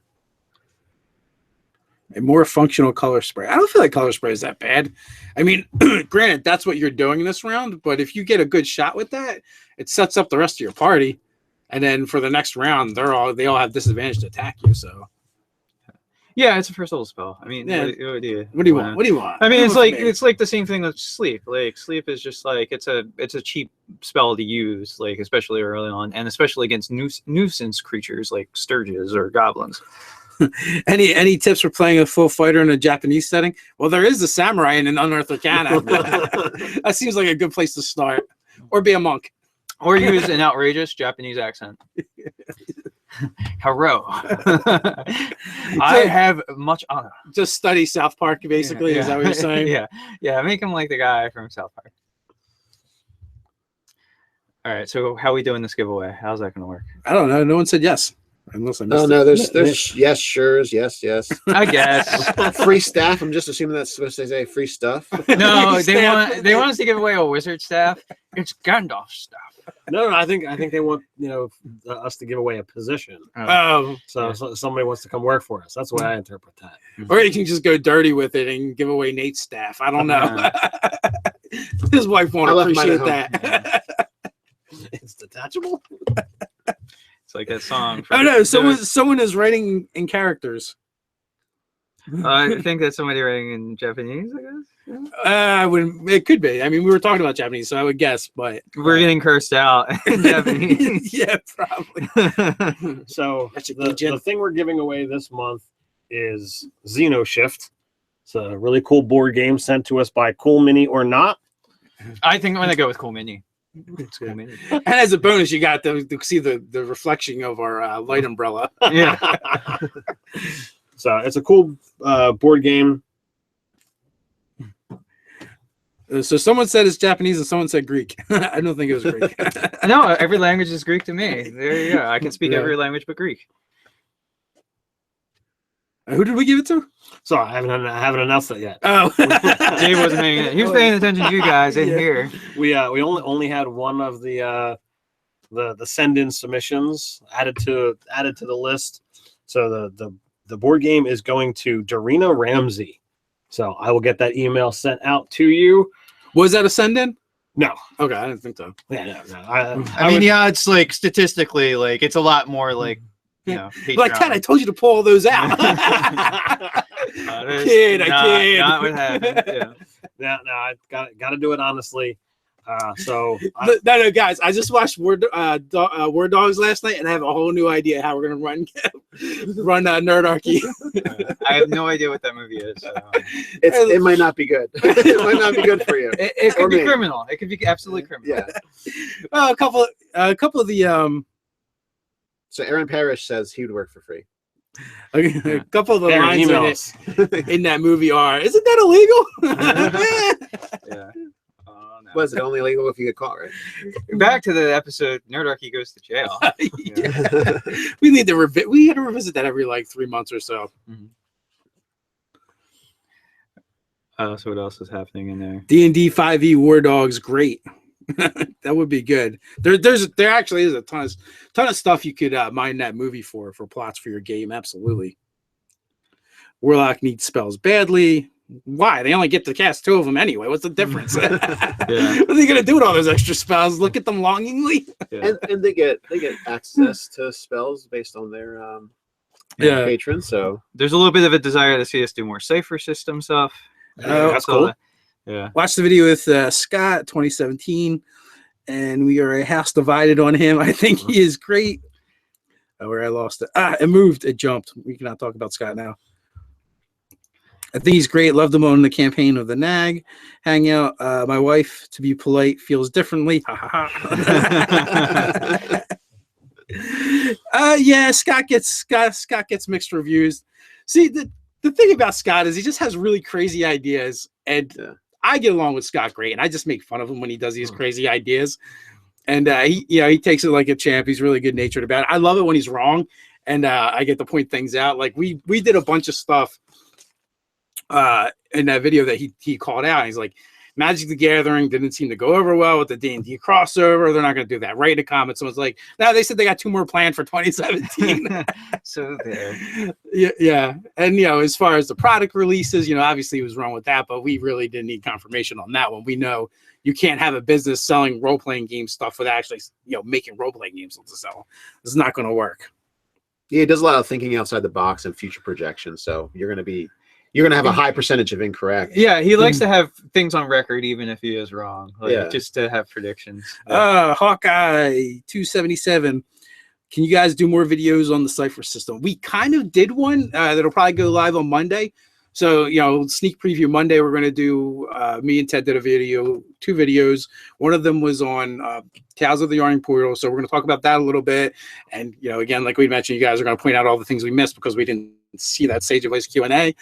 A more functional color spray. I don't feel like color spray is that bad. I mean, granted, that's what you're doing this round, but if you get a good shot with that, it sets up the rest of your party, and then for the next round, they all have disadvantage to attack you. So. Yeah, it's a first level spell. I mean, Yeah. what do you What do you want? What do you want? I mean, What it's do you like want from me? it's like the same thing with sleep. Like sleep is just like it's a cheap spell to use, like especially early on, and especially against nuisance creatures like sturges or goblins. Any tips for playing a full fighter in a Japanese setting? Well, there is the samurai in an Unearthed Arcana. That seems like a good place to start, or be a monk. Or use an outrageous Japanese accent. Hello. I have much honor. Just study South Park, basically. Yeah. Is that what you're saying? Yeah. Make him like the guy from South Park. All right. So how are we doing this giveaway? How's that going to work? I don't know. No one said yes. Unless I missed Oh it. no, there's yes, sure's, yes. I guess. Free staff. I'm just assuming that's supposed to say free stuff. No, Staff. they want us to give away a wizard staff. It's Gandalf staff. No, I think they want us to give away a position. Oh, So somebody wants to come work for us. That's the way I interpret that. or you can just go dirty with it and give away Nate's staff. I don't know. His wife won't I left mine appreciate at that. It's detachable. It's like that song. Oh no, someone is writing in characters. I think that's somebody writing in Japanese, I guess. I wouldn't. It could be. I mean, we were talking about Japanese, so I would guess, but We're getting cursed out in Japanese. yeah, probably. So That's a good the thing we're giving away this month is Xeno Shift. It's a really cool board game sent to us by Cool Mini or Not. I think I'm gonna go with Cool Mini. It's Cool Mini. And as a bonus, you got to see the reflection of our light umbrella. Yeah. So it's a cool board game. So someone said it's Japanese and someone said Greek. I don't think it was Greek. No, every language is Greek to me. There you go. I can speak Yeah. every language but Greek. Who did we give it to? So I haven't announced it yet. Oh, Jay wasn't paying it. He was paying attention to you guys in Yeah. here. We only had one of the send-in submissions added to the list. So the board game is going to Darina Ramsey. So I will get that email sent out to you. Was that a send-in? No. Okay, I didn't think so. Yeah, no. I mean, yeah, it's like statistically, like it's a lot more like know, Like, Ted, I told you to pull all those out. Kid, I kid. Not what happened. Yeah. No, I got to do it honestly. No, guys, I just watched Word Dogs last night, and I have a whole new idea how we're gonna run Nerdarchy. I have no idea what that movie is. So. It might not be good. It might not be good for you. It could be criminal. It could be absolutely criminal. Yeah. A couple of the So Aaron Parrish says he would work for free. a couple of the Aaron, lines emails. in that movie are, isn't that illegal? Yeah. No. Was it only illegal if you get caught, right? Back to the episode, Nerdarchy goes to jail. Yeah. We need to we had to revisit that every like 3 months or so. So what else is happening in there? D&D 5e War Dogs, great. That would be good. There actually is a ton of stuff you could mine that movie for plots for your game. Absolutely. Warlock needs spells badly. Why? They only get to cast 2 of them anyway. What's the difference? Yeah. What are they gonna do with all those extra spells? Look at them longingly. Yeah. And they get access to spells based on their patrons. So There's a little bit of a desire to see us do more cipher system stuff. That's cool. Yeah. Watch the video with Scott 2017, and we are a house divided on him. I think he is great. Where I lost it. It moved. It jumped. We cannot talk about Scott now. I think he's great. Loved him on the campaign of the Nag Hangout. My wife, to be polite, feels differently. Yeah, Scott gets mixed reviews. See, the thing about Scott is he just has really crazy ideas, and I get along with Scott great, and I just make fun of him when he does these crazy ideas. And he takes it like a champ. He's really good natured about it. I love it when he's wrong, and I get to point things out. Like we did a bunch of stuff in that video that he called out. He's like, Magic the Gathering didn't seem to go over well with the D&D crossover. They're not going to do that. Right in the comments, someone's like, no, they said they got 2 more planned for 2017. So there. Yeah. And, as far as the product releases, obviously he was wrong with that, but we really didn't need confirmation on that one. We know you can't have a business selling role-playing game stuff without actually, making role-playing games to sell. It's not going to work. Yeah, it does a lot of thinking outside the box and future projections. So you're going to have a high percentage of incorrect. Yeah, he likes to have things on record, even if he is wrong. Just to have predictions. Hawkeye 277. Can you guys do more videos on the cipher system? We kind of did one that'll probably go live on Monday. So, sneak preview Monday, we're going to do, me and Ted did 2 videos. One of them was on Tales of the Yarning Portal. So we're going to talk about that a little bit. And, again, like we mentioned, you guys are going to point out all the things we missed because we didn't see that Sage of Ice Q&A.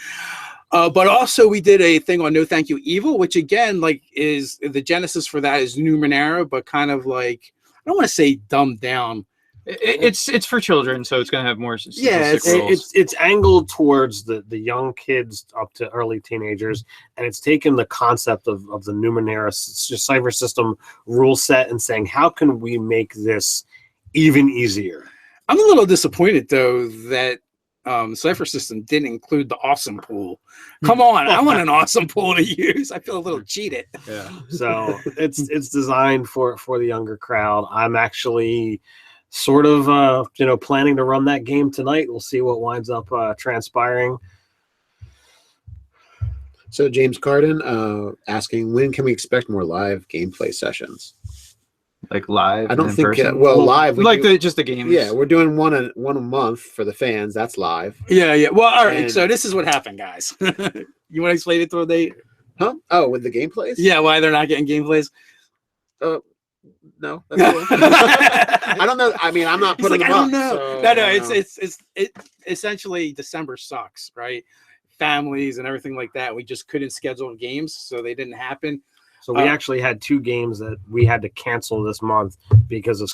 But also we did a thing on No Thank You Evil, which again, is the genesis for that is Numenera, but kind of I don't want to say dumbed down. It's for children, so it's going to have more it's angled towards the young kids up to early teenagers, and it's taken the concept of the Numenera cipher system rule set and saying, how can we make this even easier? I'm a little disappointed though that cipher system didn't include the awesome pool. Come on, I want an awesome pool to use. I feel a little cheated. Yeah. So it's designed for the younger crowd. I'm actually sort of planning to run that game tonight. We'll see what winds up transpiring. So James Carden asking, when can we expect more live gameplay sessions? Like live? I don't think live. Just the games. Yeah, we're doing one a month for the fans. That's live. Yeah. Well, all right. So this is what happened, guys. You want to explain it to they? Huh? Oh, with the gameplays? Yeah. Why they're not getting gameplays? No. That's cool. I don't know. I mean, I'm not putting them up. I don't know. So, no. It's essentially December sucks, right? Families and everything like that. We just couldn't schedule games, so they didn't happen. So we actually had 2 games that we had to cancel this month because of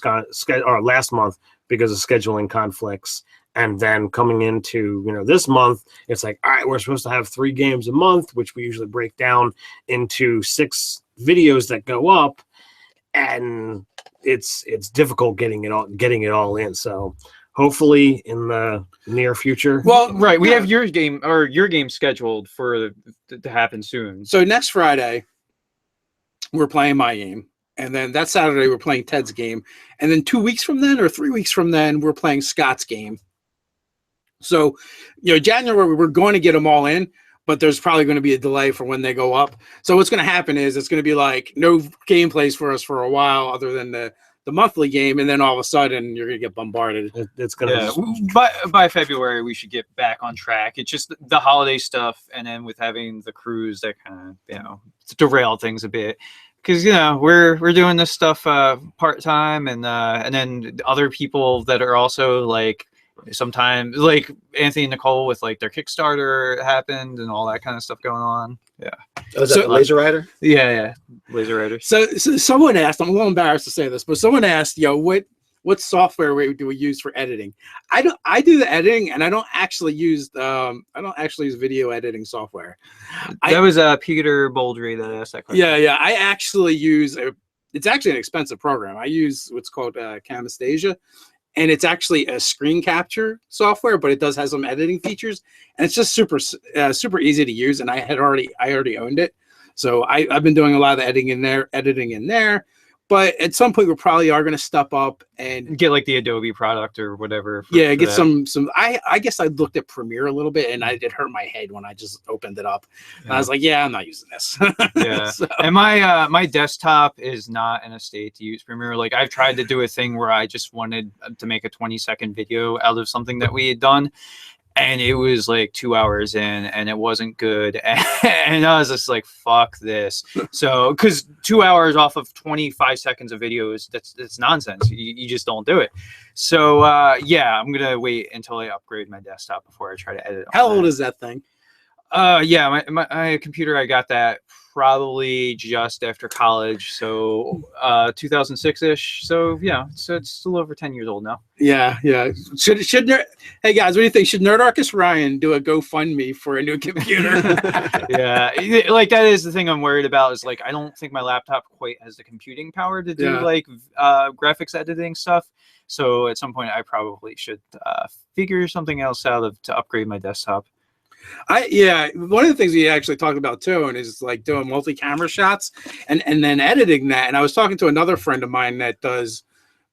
last month because of scheduling conflicts. And then coming into this month, it's like, all right, we're supposed to have 3 games a month, which we usually break down into 6 videos that go up, and it's difficult getting it all in. So hopefully in the near future. Well, right, we have your game scheduled to happen soon. So next Friday, we're playing my game. And then that Saturday, we're playing Ted's game. And then 2 weeks from then or 3 weeks from then, we're playing Scott's game. So, January, we're going to get them all in, but there's probably going to be a delay for when they go up. So what's going to happen is it's going to be like no gameplays for us for a while other than the monthly game, and then all of a sudden you're going to get bombarded. It's going to by February we should get back on track. It's just the holiday stuff, and then with having the cruise that kind of derailed things a bit. Because we're doing this stuff part time, and then other people that are also like sometimes like Anthony and Nicole with like their Kickstarter happened and all that kind of stuff going on. Yeah. Oh, is that Laser Rider? Yeah, Laser Rider. So someone asked, I'm a little embarrassed to say this, but someone asked, what software do we use for editing? I do the editing, and I don't actually use video editing software. That was Peter Bouldry that asked that question. Yeah. I actually use it's actually an expensive program. I use what's called Camtasia, and it's actually a screen capture software, but it does have some editing features, and it's just super easy to use. And I already owned it, so I've been doing a lot of the editing in there. But at some point, we probably are going to step up and get like the Adobe product or whatever. Get some. I guess I looked at Premiere a little bit, and it hurt my head when I just opened it up. And I was like, I'm not using this. Yeah. So. And my desktop is not in a state to use Premiere. Like I've tried to do a thing where I just wanted to make a 20-second video out of something that we had done. And it was like 2 hours in, and it wasn't good. And I was just like, fuck this. So, because 2 hours off of 25 seconds of video that's nonsense. You just don't do it. So, I'm going to wait until I upgrade my desktop before I try to edit. How old is that thing? My computer, I got that probably just after college. So, 2006-ish. So, so it's a little over 10 years old now. Yeah. Hey guys, what do you think? Should Nerdarchus Ryan do a GoFundMe for a new computer? Yeah, like that is the thing I'm worried about. Is like I don't think my laptop quite has the computing power to do like graphics editing stuff. So at some point, I probably should figure something else out to upgrade my desktop. One of the things we actually talked about too, and is like doing multi-camera shots and then editing that. And I was talking to another friend of mine that does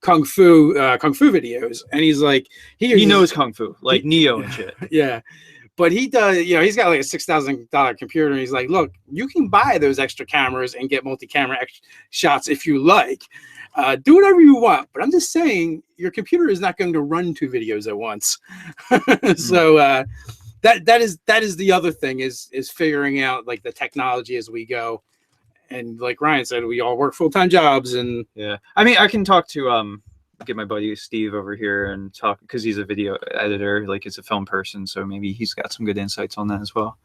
kung fu videos, and he's like he knows kung fu like Neo and shit. Yeah, but he does. He's got like a $6,000 computer, and he's like, look, you can buy those extra cameras and get multi-camera shots if you like. Do whatever you want, but I'm just saying your computer is not going to run 2 videos at once. So. That is the other thing is figuring out like the technology as we go, and like Ryan said, we all work full-time jobs, and I mean I can talk to get my buddy Steve over here and talk because he's a video editor, like he's a film person, so maybe he's got some good insights on that as well.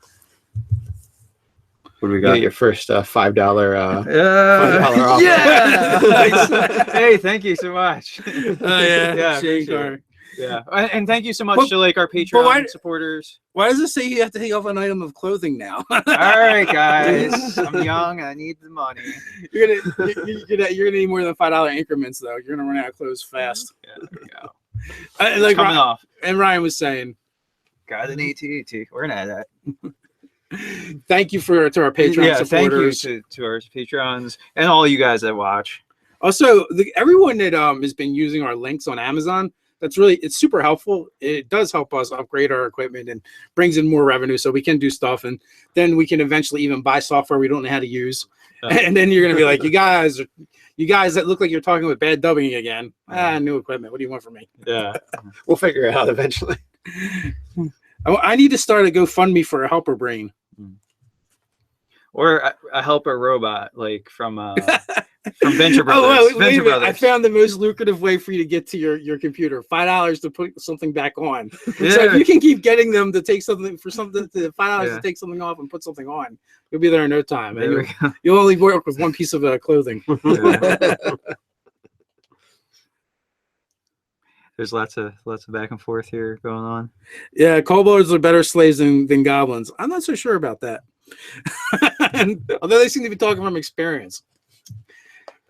What do we got? Get your first $5 off. Yeah. Hey, thank you so much. Yeah, and thank you so much to like our Patreon supporters. Why does it say you have to take off an item of clothing now? All right, guys, I'm young. I need the money. You're gonna need more than $5 increments, though. You're gonna run out of clothes fast. Yeah, there you go. Like coming off. And Ryan was saying, got an AT&T. We're gonna add that. Thank you to our Patreon supporters. Thank you to our Patreons and all you guys that watch. Also, everyone that has been using our links on Amazon. It's super helpful. It does help us upgrade our equipment and brings in more revenue so we can do stuff. And then we can eventually even buy software we don't know how to use. And then you're going to be like, you guys that look like you're talking with bad dubbing again. New equipment. What do you want from me? Yeah. We'll figure it out eventually. I need to start a GoFundMe for a helper brain. Or a helper robot, like from Venture Brothers. Wait a minute. I found the most lucrative way for you to get to your computer. $5 to put something back on. Yeah. So if you can keep getting them to take something to $5 to take something off and put something on, you'll be there in no time. And you'll only work with one piece of clothing. There's lots of back and forth here going on. Yeah, kobolds are better slaves than goblins. I'm not so sure about that. Although they seem to be talking from experience.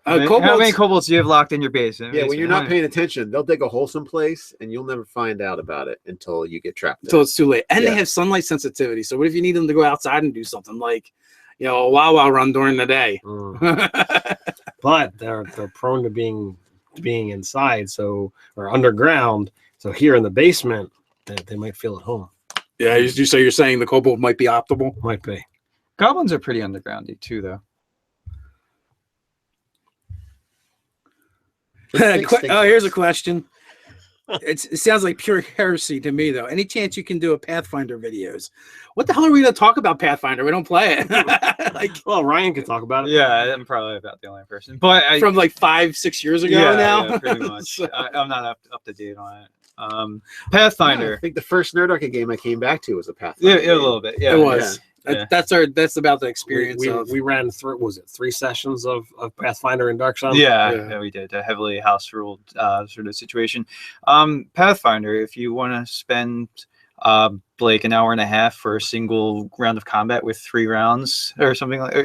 How many kobolds do you have locked in your basement? Yeah, when you're not paying attention, they'll dig a hole someplace, and you'll never find out about it until you get trapped. Until it's too late. And they have sunlight sensitivity. So what if you need them to go outside and do something like, a wow run during the day? But they're prone to being inside, or underground. So here in the basement, they might feel at home. Yeah, so you're saying the kobold might be optimal? Might be. Goblins are pretty undergroundy too, though. Here's a question. It sounds like pure heresy to me, though. Any chance you can do a Pathfinder videos? What the hell are we going to talk about Pathfinder? We don't play it. Well, Ryan can talk about it. Yeah, I'm probably about the only person. But from like 5-6 years ago now. Yeah, pretty much. I'm not up to date on it. Pathfinder. Yeah, I think the first Nerd Arcade game I came back to was a Pathfinder. Yeah, a little bit. Yeah, it was. Yeah. That's about the experience. We ran through, was it 3 sessions of Pathfinder and Dark Sun? Yeah, we did a heavily house ruled sort of situation. Pathfinder, if you want to spend like an hour and a half for a single round of combat with 3 rounds or something like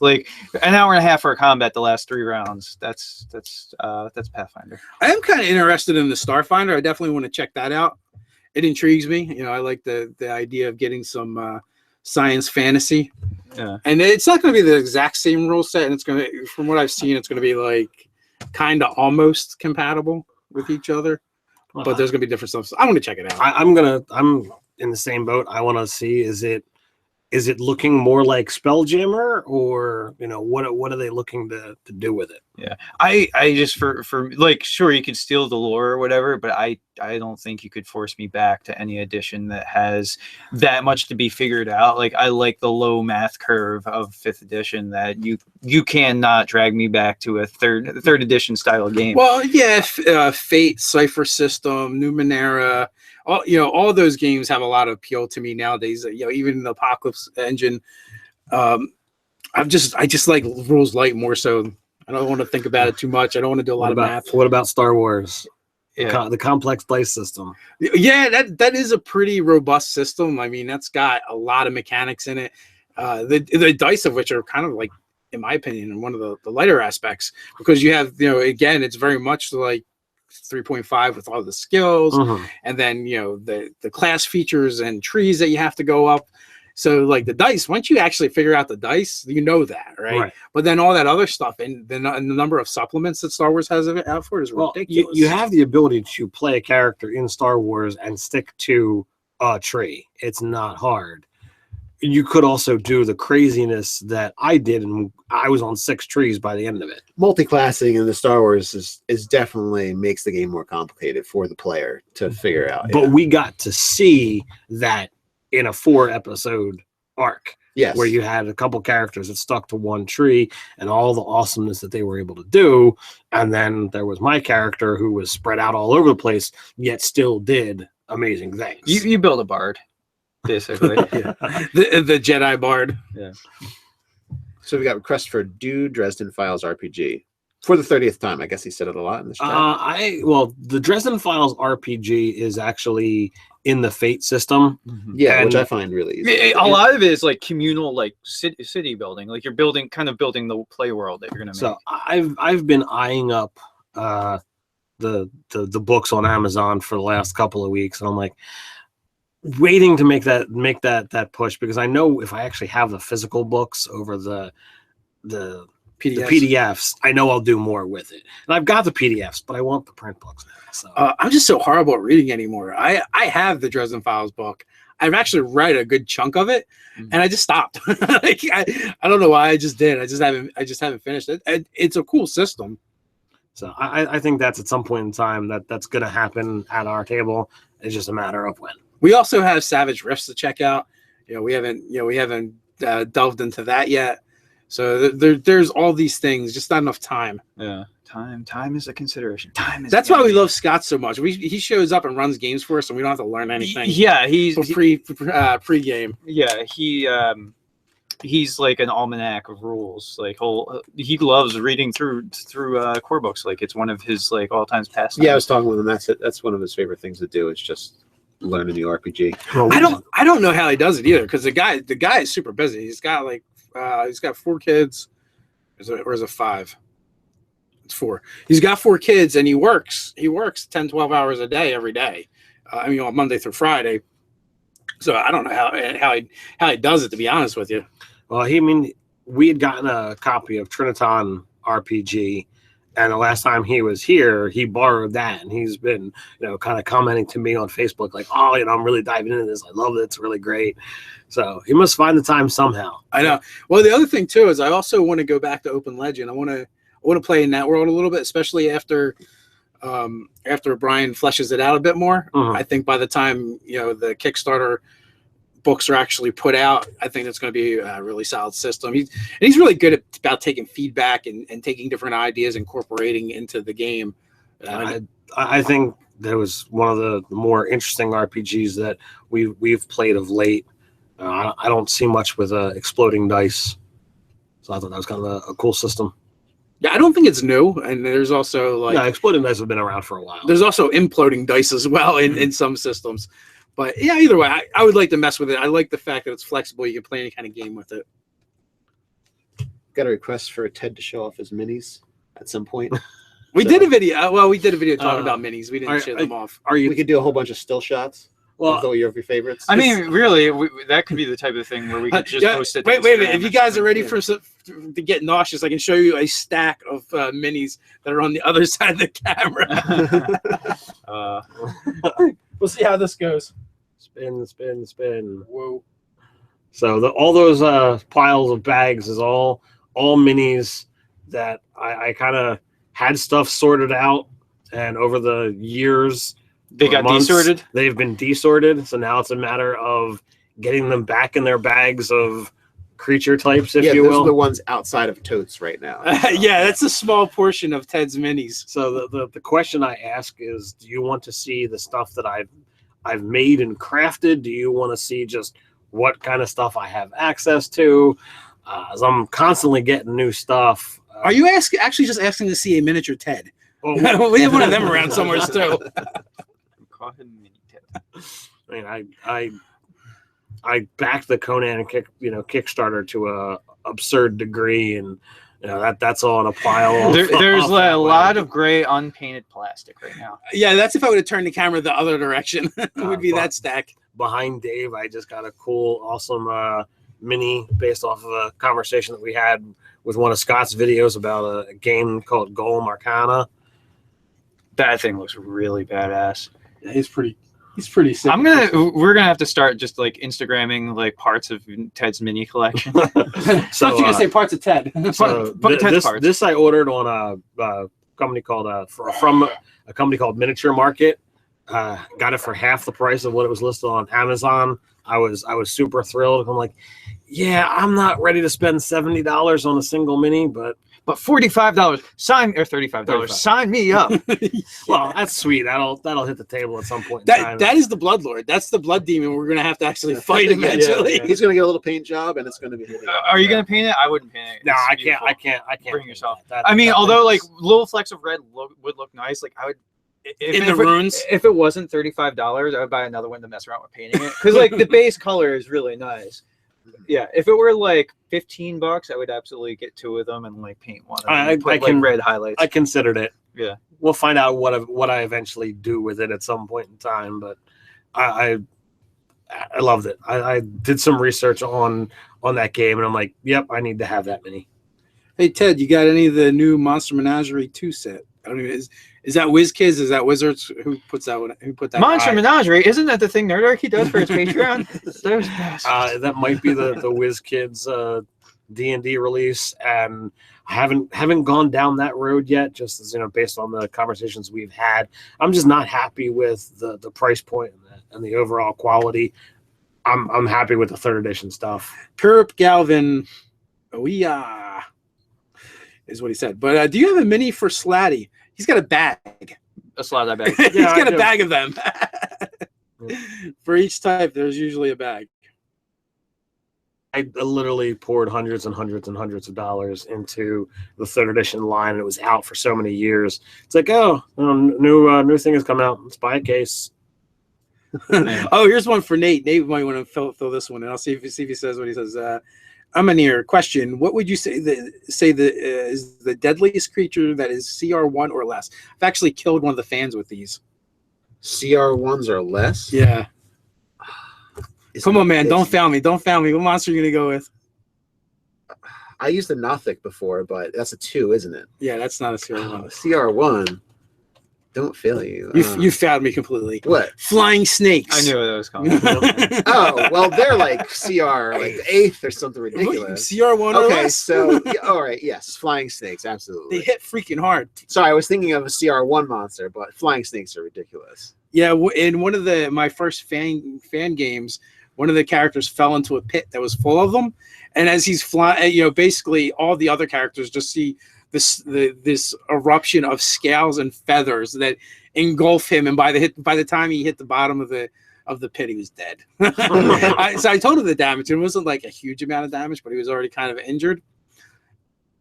like an hour and a half for a combat the last 3 rounds. That's Pathfinder. I am kind of interested in the Starfinder. I definitely want to check that out. It intrigues me. I like the idea of getting some science fantasy. Yeah. And it's not going to be the exact same rule set, and it's going to, from what I've seen, it's going to be like kind of almost compatible with each other. But there's going to be different stuff. So I want to check it out. I'm in the same boat. I want to see, is it looking more like Spelljammer, or what are they looking to do with it? Yeah, I just for like, sure, you could steal the lore or whatever, but I don't think you could force me back to any edition that has that much to be figured out. Like, I like the low math curve of 5th edition that you cannot drag me back to a third edition style game. Well, yeah, Fate, Cipher System, Numenera, all those games have a lot of appeal to me nowadays. Even the Apocalypse Engine. I just like rules light more so. I don't want to think about it too much. I don't want to do a lot of math. What about Star Wars? Yeah. The complex dice system. Yeah, that is a pretty robust system. I mean, that's got a lot of mechanics in it. The dice of which are kind of like, in my opinion, one of the lighter aspects, because you have, again, it's very much like 3.5 with all the skills, and then the class features and trees that you have to go up. So like the dice, once you actually figure out the dice, that, right? But then all that other stuff and the number of supplements that Star Wars has out for it is ridiculous. You have the ability to play a character in Star Wars and stick to a tree. It's not hard. You could also do the craziness that I did, and I was on 6 trees by the end of it. Multiclassing in the Star Wars is definitely makes the game more complicated for the player to figure out. But we got to see that in a 4-episode arc, where you had a couple characters that stuck to one tree and all the awesomeness that they were able to do, and then there was my character who was spread out all over the place yet still did amazing things. You build a bard, basically. The Jedi Bard. Yeah. So we got request for Do Dresden Files RPG for the 30th time. I guess he said it a lot in the chat. The Dresden Files RPG is actually in the Fate system. Yeah, which I find really easy. A lot of it is like communal, like city building. Like you're building the play world that you're going to make. So I've been eyeing up the books on Amazon for the last couple of weeks, and I'm like waiting to make that push, because I know if I actually have the physical books over the PDFs, I know I'll do more with it. And I've got the PDFs, but I want the print books now. So I'm just so horrible at reading anymore. I have the Dresden Files book. I've actually read a good chunk of it, and I just stopped. I don't know why. I just did. I just haven't finished it. It's a cool system. So I think that's at some point in time that's going to happen at our table. It's just a matter of when. We also have Savage Rifts to check out. We haven't delved into that yet. So there's all these things, just not enough time. Yeah, time is a consideration. That's why we love Scott so much. He shows up and runs games for us, and we don't have to learn anything. Yeah, he's pre-game. Yeah, he's like an almanac of rules. Like he loves reading through core books. Like it's one of his like all-time pastimes. Yeah, I was talking with him. That's one of his favorite things to do. Is just learn a new RPG. I don't know how he does it either, because the guy is super busy. He's got 4 kids. Or is it 5? It's 4. He's got 4 kids, and he works 10, 12 hours a day every day. On Monday through Friday. So I don't know how he does it, to be honest with you. Well, we had gotten a copy of Triniton RPG, And the last time he was here, he borrowed that, and he's been, kind of commenting to me on Facebook, like, "Oh, I'm really diving into this. I love it. It's really great." So he must find the time somehow. I know. Well, the other thing too is I also want to go back to Open Legend. I want to play in that world a little bit, especially after Brian fleshes it out a bit more. Mhm. I think by the time the Kickstarter books are actually put out, I think it's going to be a really solid system. He's really good about taking feedback and taking different ideas, incorporating into the game. I think that was one of the more interesting RPGs that we've played of late. I don't see much with exploding dice, so I thought that was kind of a cool system. Yeah, I don't think it's new, and there's also exploding dice have been around for a while. There's also imploding dice as well in some systems. But yeah, either way, I would like to mess with it. I like the fact that it's flexible. You can play any kind of game with it. Got a request for Ted to show off his minis at some point. We did a video. Well, we did a video talking about minis. We didn't show them off. We could do a whole bunch of still shots. Well, of your favorites. I mean, really, that could be the type of thing where we could just post it. Wait a minute. If you guys are ready to get nauseous, I can show you a stack of minis that are on the other side of the camera. We'll see how this goes. Spin. Whoa. So all those piles of bags is all minis that I kind of had stuff sorted out, and over the years they got desorted. They've been desorted, so now it's a matter of getting them back in their bags of creature types, if you will. Those are the ones outside of totes right now. Yeah, that's a small portion of Ted's minis. So the question I ask is, do you want to see the stuff that I've made and crafted? Do you want to see just what kind of stuff I have access to? As I'm constantly getting new stuff. Are you actually just asking to see a miniature Ted? Well, we have one of them around somewhere too. I mean, I backed the Conan Kickstarter to a absurd degree, and that's all in a pile. There's a lot of gray unpainted plastic right now. Yeah, that's if I would have turned the camera the other direction. It would be that stack. Behind Dave, I just got a cool, awesome mini based off of a conversation that we had with one of Scott's videos about a game called Golem Arcana. That thing looks really badass. Yeah, he's pretty sick. We're gonna have to start just Instagramming parts of Ted's mini collection. So you're gonna say parts of Ted. This I ordered on a company called from a company called Miniature Market. Got it for half the price of what it was listed on Amazon. I was super thrilled. I'm like, yeah, I'm not ready to spend $70 on a single mini, but $45, $35. Sign me up. Well, that's sweet. That'll hit the table at some point in time. That is the Bloodlord. That's the blood demon we're gonna have to actually fight eventually. He's gonna get a little paint job, and it's gonna be. Are you gonna paint it? I wouldn't paint it. No, I can't. Bring yourself. I mean, although little flecks of red would look nice. I would. Runes. If it wasn't $35, I would buy another one to mess around with painting it. Because the base color is really nice. Yeah, if it were $15, I would absolutely get two of them and paint one. And put red highlights. I considered it. Yeah, we'll find out what I eventually do with it at some point in time. But I loved it. I did some research on that game, and I'm like, yep, I need to have that mini. Hey Ted, you got any of the new Monster Menagerie 2 set? I don't even. Is that WizKids? Is that Wizards? Who puts that one? Who put that? Monster Menagerie, isn't that the thing Nerdarchy does for his Patreon? That might be the WizKids D&D release, and I haven't gone down that road yet. Just as based on the conversations we've had, I'm just not happy with the price point and the overall quality. I'm happy with the 3rd edition stuff. Perp Galvin, yeah, is what he said. But do you have a mini for Slatty? He's got a bag. A slot bag. He's got a bag of them. For each type, there's usually a bag. I literally poured hundreds and hundreds and hundreds of dollars into the 3rd edition line, and it was out for so many years. It's like, new thing has come out. Let's buy a case. Oh, here's one for Nate. Nate might want to fill this one, and I'll see if he says what he says. I'm an ear question. What would you say is the deadliest creature that is CR1 or less? I've actually killed one of the fans with these. CR1s or less? Yeah. Come on, man. Don't foul me. What monster are you going to go with? I used the Nothic before, but that's a 2, isn't it? Yeah, that's not a CR1. CR1. Don't fail you. You found me completely. What? Flying snakes. I knew what that was coming. Oh, well, they're like CR, like 8th or something ridiculous. CR1 or Okay, less. so, all right, yes, flying snakes, absolutely. They hit freaking hard. Sorry, I was thinking of a CR1 monster, but flying snakes are ridiculous. Yeah, in one of my first fan games, one of the characters fell into a pit that was full of them, and as he's flying, basically all the other characters just see this eruption of scales and feathers that engulf him, and by the time he hit the bottom of the pit, he was dead. So I told him the damage. It wasn't like a huge amount of damage, but he was already kind of injured.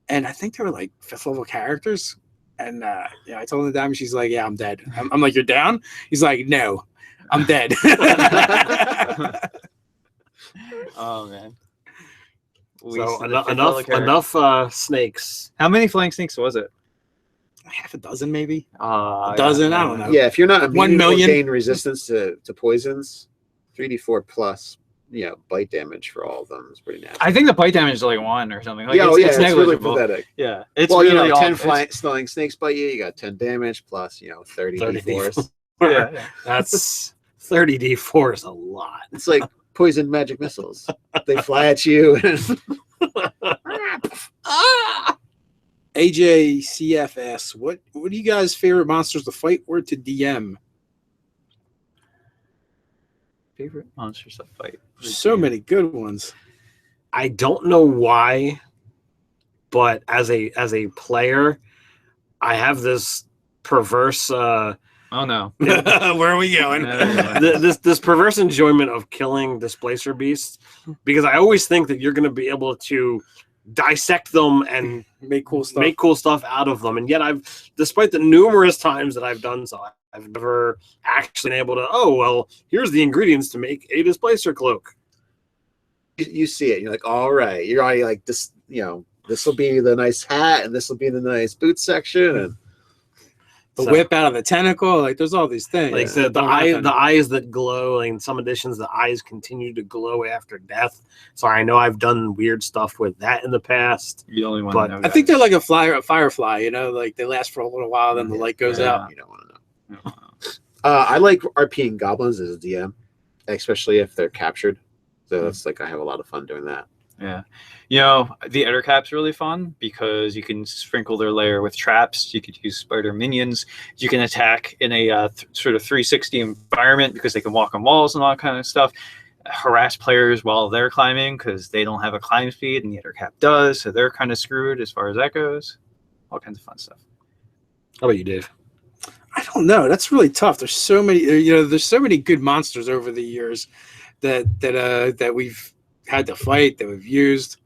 And I think they were like 5th level characters. And I told him the damage. He's like, "Yeah, I'm dead." I'm like, "You're down?" He's like, "No, I'm dead." Oh man. So enough snakes. How many flying snakes was it? Half a dozen, maybe. A dozen. I don't know. Yeah, if you're not immune 1 million. or gain resistance to poisons, 3d4 plus, bite damage for all of them is pretty nasty. I think the bite damage is like 1 or something. Like, it's really negligible. pathetic. Yeah, it's Well, really 10 flying snakes bite you. You got 10 damage plus 30 d4s. Yeah. That's 30 d4 is a lot. It's like poison magic missiles. They fly at you. AJCF asks, what are you guys' favorite monsters to fight or to DM? Favorite monsters to fight. So many good ones. I don't know why, but as a player, I have this perverse Oh no. Where are we going? this perverse enjoyment of killing displacer beasts, because I always think that you're going to be able to dissect them and make cool stuff out of them, and yet despite the numerous times that I've done so, I've never actually been able to, here's the ingredients to make a displacer cloak. You see it, you're like, all right, you're already like this, this will be the nice hat and this will be the nice boot section and the whip out of the tentacle. Like there's all these things. Like the eyes that glow. Like in some editions, the eyes continue to glow after death. So I know I've done weird stuff with that in the past. You're the only one. But to know I think they're like a firefly. Like they last for a little while, then the light goes out. You don't want to know. I like RPing goblins as a DM, especially if they're captured. So that's like I have a lot of fun doing that. Yeah. The Redcap's really fun because you can sprinkle their lair with traps. You could use spider minions. You can attack in a sort of 360 environment because they can walk on walls and all that kind of stuff. Harass players while they're climbing because they don't have a climb speed and the Redcap does. So they're kind of screwed as far as that goes. All kinds of fun stuff. How about you, Dave? I don't know. That's really tough. There's so many. There's so many good monsters over the years that we've had to fight, that we've used.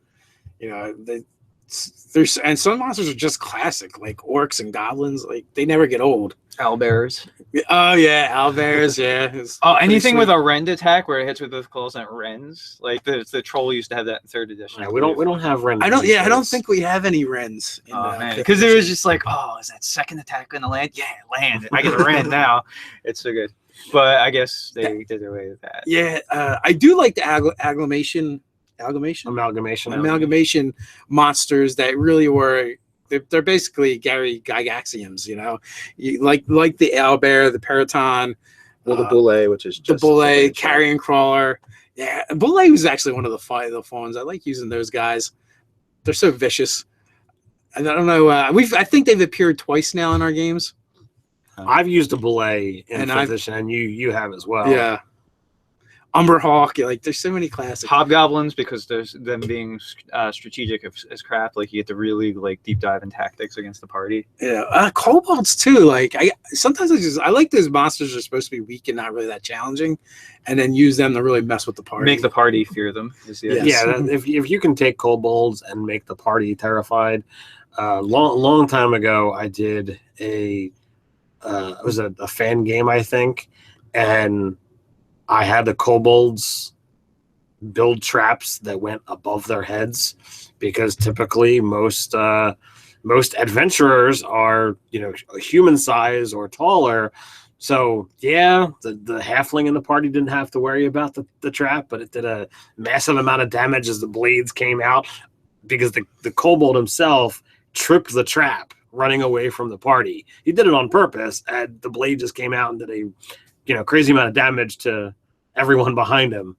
There's and some monsters are just classic, like orcs and goblins. Like they never get old. Owlbears. Oh yeah, owlbears. Yeah. Anything with a rend attack where it hits with the claws and it rends. Like the troll used to have that in 3rd edition. Yeah, we don't have rend. I don't think we have any rends. Because it was just like, is that second attack gonna land? Yeah, land. I get a rend now. It's so good. But I guess they did away with that. Yeah, I do like the amalgamation monsters that really were. They're basically Gary Gygaxians, like the owlbear, the Periton, the Boule, which is just the Boule, carrion crawler. Yeah, Boule was actually one of the ones. I like using those guys. They're so vicious. I don't know. I think they've appeared twice now in our games. I've used a Boule in position, and you have as well. Yeah. Umberhawk, like there's so many classics. Hobgoblins, because there's them being strategic as crap. Like you get to really like deep dive in tactics against the party. Yeah, kobolds too. Like I like those monsters are supposed to be weak and not really that challenging, and then use them to really mess with the party. Make the party fear them. Yeah, if you can take kobolds and make the party terrified. Long time ago, I did it was a fan game, I think, and I had the kobolds build traps that went above their heads because typically most adventurers are human size or taller. So yeah, the halfling in the party didn't have to worry about the trap, but it did a massive amount of damage as the blades came out. because the kobold himself tripped the trap running away from the party. He did it on purpose, and the blade just came out and did a crazy amount of damage to everyone behind him.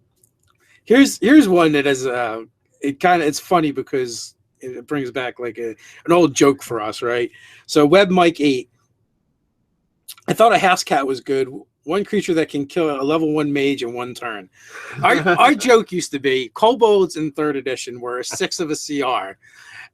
Here's one that is it's funny because it brings back like an old joke for us, right? So Web Mike 8. I thought a house cat was good. One creature that can kill a level 1 mage in 1 turn. Our joke used to be kobolds in 3rd edition were a 6 of a CR,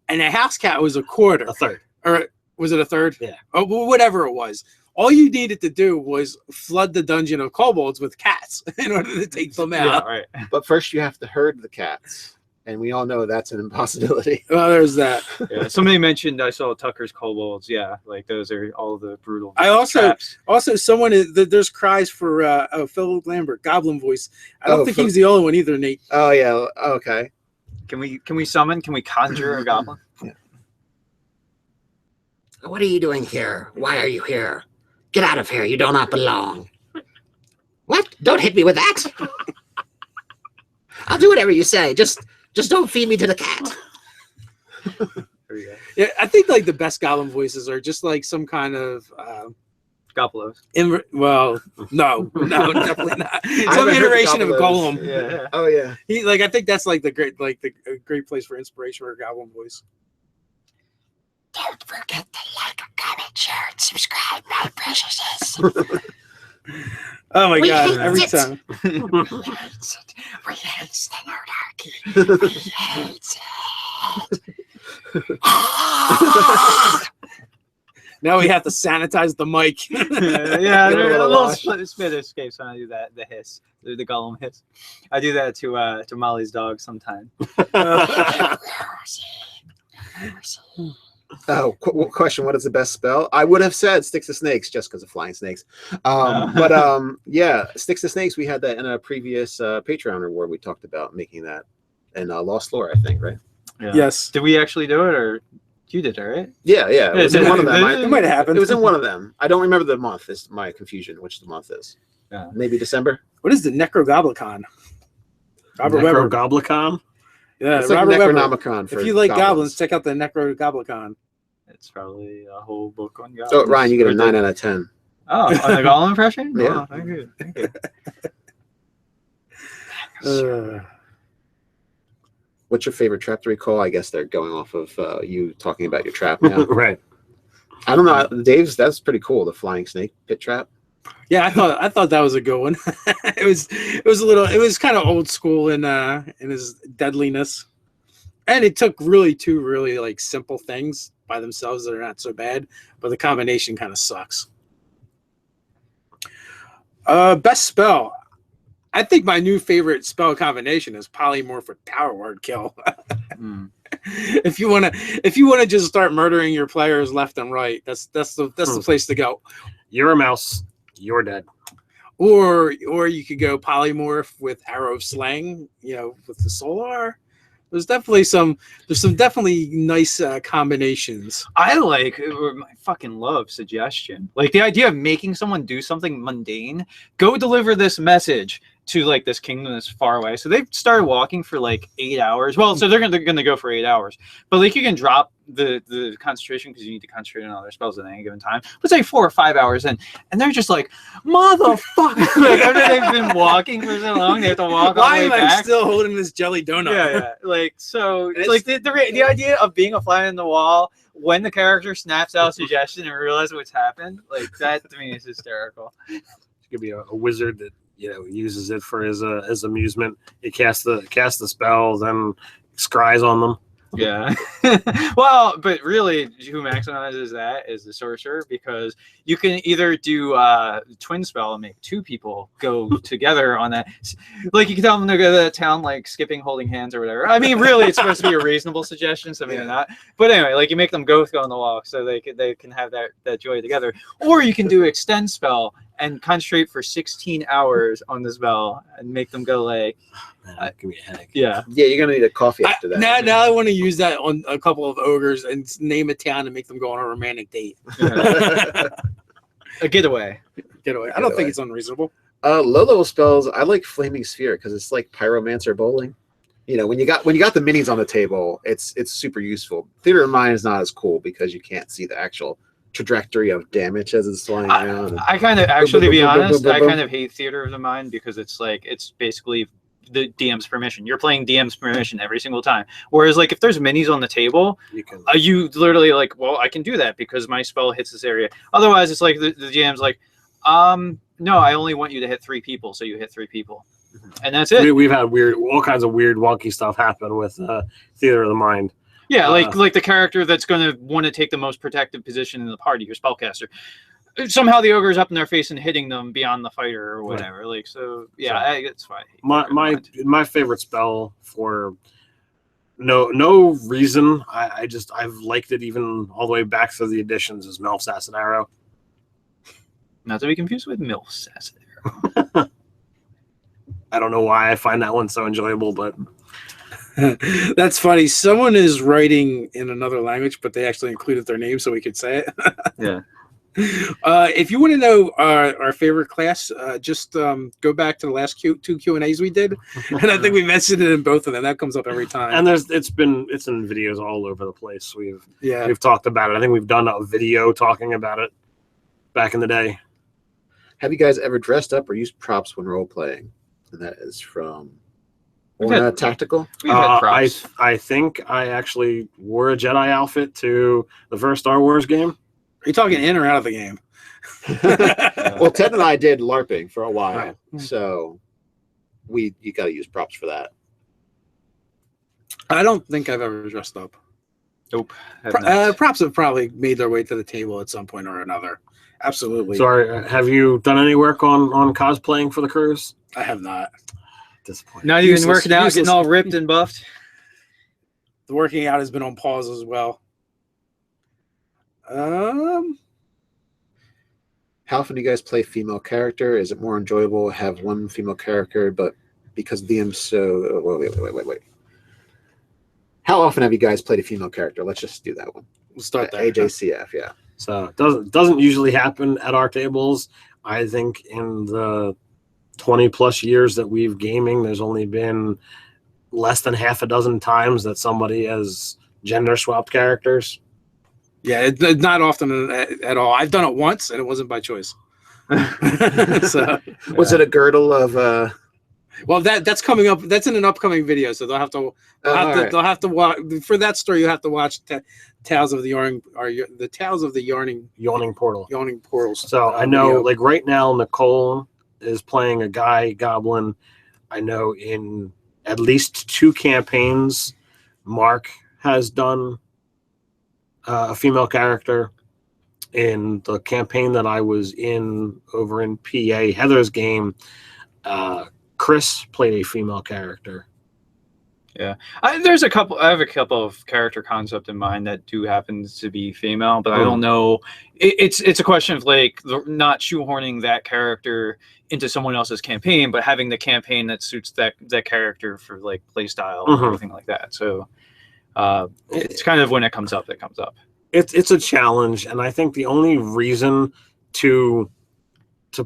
and a house cat was a quarter. A third. Or was it a third? Yeah. Oh, whatever it was. All you needed to do was flood the dungeon of kobolds with cats in order to take them out. Yeah, right. But first you have to herd the cats. And we all know that's an impossibility. Well, there's that. Yeah, somebody mentioned I saw Tucker's kobolds. Yeah, like those are all the brutal. I also traps. There's cries for Phil Lambert, Goblin voice. I don't think Phil- he was the only one either, Nate. Oh yeah, okay. Can we conjure a goblin? Yeah. What are you doing here? Why are you here? Get out of here. You do not belong. What? Don't hit me with that. I'll do whatever you say. Just don't feed me to the cat. There you go. Yeah, I think like the best Goblin voices are just like some kind of Goblins. well, no, definitely not. Some haven't heard iteration of a Goblins. golem. Yeah. Oh yeah. I think that's like a great place for inspiration for a Goblin voice. Don't forget to like, comment, share, and subscribe, my preciouses. Oh my We god! hate Every it. time. We hate the nerdarchy. We hate it. Now we have to sanitize the mic. Yeah, Give it a a little little wash. spit escapes when I do that. The hiss, the golem hiss. I do that to Molly's dog sometime. Oh, question. What is the best spell? I would have said Sticks to Snakes just because of flying snakes. Yeah, Sticks to Snakes. We had that in a previous Patreon reward. We talked about making that in Lost Lore, I think, right? Yeah. Yes, Did we actually do it, or you did it, right? Yeah. It was in one of them. it might have happened. It was in one of them. I don't remember the month. Is my confusion, which the month is. Yeah. Maybe December. What is the Necrogoblicon? Robert Weber. Necrogoblicon? Yeah, It's like Robert Weber. Necronomicon. For If you like goblins, check out the Necrogoblicon. It's probably a whole book on goblins. So Ryan, you get a Or 9 out of 10. Oh, on the golem impression? Yeah. Oh, thank you. Thank you. What's your favorite trap to recall? I guess they're going off of you talking about your trap now. Right. I don't know, Dave's. That's pretty cool. The flying snake pit trap. Yeah, I thought that was a good one. It was kind of old school in his deadliness, and it took two really like simple things by themselves that are not so bad, but the combination kind of sucks. Best spell. I think my new favorite spell combination is polymorph with power word kill. If you wanna just start murdering your players left and right, that's the place to go. You're a mouse. You're dead. Or you could go polymorph with arrow of slang, with the solar. There's some definitely nice combinations. I fucking love suggestion. Like the idea of making someone do something mundane. Go deliver this message to like this kingdom that's far away. So they've started walking for like 8 hours. Well, so they're gonna go for 8 hours. But like you can drop the concentration because you need to concentrate on other spells at any given time. Let's say 4 or 5 hours in, and they're just like, motherfucker. Like after they've been walking for so long, they have to walk all Why the way am I back. still holding this jelly donut? Yeah. Like so, It's- like the idea of being a fly on the wall when the character snaps out suggestion and realizes what's happened, like that to me is hysterical. It could be a wizard that uses it for his amusement. He casts the spells and scries on them. Yeah. Well, but really, who maximizes that is the sorcerer, because you can either do twin spell and make 2 people go together on that. Like you can tell them to go to that town, like skipping, holding hands, or whatever. I mean, really, it's supposed to be a reasonable suggestion, so maybe not. But anyway, like you make them both go on the walk so they can have that joy together. Or you can do extend spell and concentrate for 16 hours on the spell and make them go like, That could be a headache. yeah. Yeah, you're gonna need a coffee after that. Now I want to use that on a couple of ogres and name a town and make them go on a romantic date. A getaway. Get away. I don't think it's unreasonable. Low level spells. I like Flaming Sphere because it's like Pyromancer bowling. You know, when you got the minis on the table, it's super useful. Theater of Mind is not as cool because you can't see the actual trajectory of damage as it's flying around. I kind of actually, to be honest, I kind of hate Theater of the Mind because it's like it's basically the DM's permission. You're playing DM's permission every single time. Whereas like if there's minis on the table, you literally like, well, I can do that because my spell hits this area. Otherwise, it's like the DM's like, no, I only want you to hit 3 people, so you hit 3 people, and that's it. We've had all kinds of weird, wonky stuff happen with Theater of the Mind. Yeah, like the character that's going to want to take the most protective position in the party, your spellcaster. Somehow the ogre is up in their face and hitting them beyond the fighter or whatever. Right. Like so, yeah, it's fine. My favorite spell for no reason. I've liked it even all the way back through the editions is Melf's Acid Arrow. Not to be confused with Milf's Acid Arrow. I don't know why I find that one so enjoyable, but that's funny. Someone is writing in another language, but they actually included their name so we could say it. Yeah. If you want to know our favorite class, just go back to the last 2 Q&As we did, and I think we mentioned it in both of them. That comes up every time. And it's in videos all over the place. We've talked about it. I think we've done a video talking about it back in the day. Have you guys ever dressed up or used props when role playing? And that is from Orna Tactical. We've had props. I think I actually wore a Jedi outfit to the first Star Wars game. Are you talking in or out of the game? Well, Ted and I did LARPing for a while, so you got to use props for that. I don't think I've ever dressed up. Nope. Props have probably made their way to the table at some point or another. Absolutely. Sorry, have you done any work on cosplaying for the cruise? I have not. Disappointing. Not even working out, getting all ripped and buffed. The working out has been on pause as well. How often do you guys play female character? Is it more enjoyable to have one female character, but because DM's so... Wait. How often have you guys played a female character? Let's just do that one. We'll start there. AJCF, yeah. So it doesn't usually happen at our tables. I think in the 20-plus years that we've gaming, there's only been less than half a dozen times that somebody has gender-swapped characters. Yeah, it's not often at all. I've done it once, and it wasn't by choice. Was it a girdle of? Well, that's coming up. That's in an upcoming video, so they'll have to watch for that story. You have to watch Tales of the Yarning, or the Tales of the Yawning Portals. So I know, video. Like right now, Nicole is playing a guy goblin. I know in at least 2 campaigns, Mark has done a female character. In the campaign that I was in over in PA, Heather's game, Chris played a female character. Yeah, I have a couple of character concepts in mind that do happen to be female, but I don't know. It's a question of like not shoehorning that character into someone else's campaign, but having the campaign that suits that character for like play style and everything like that. So it's kind of when it comes up, that comes up. It's a challenge, and I think the only reason to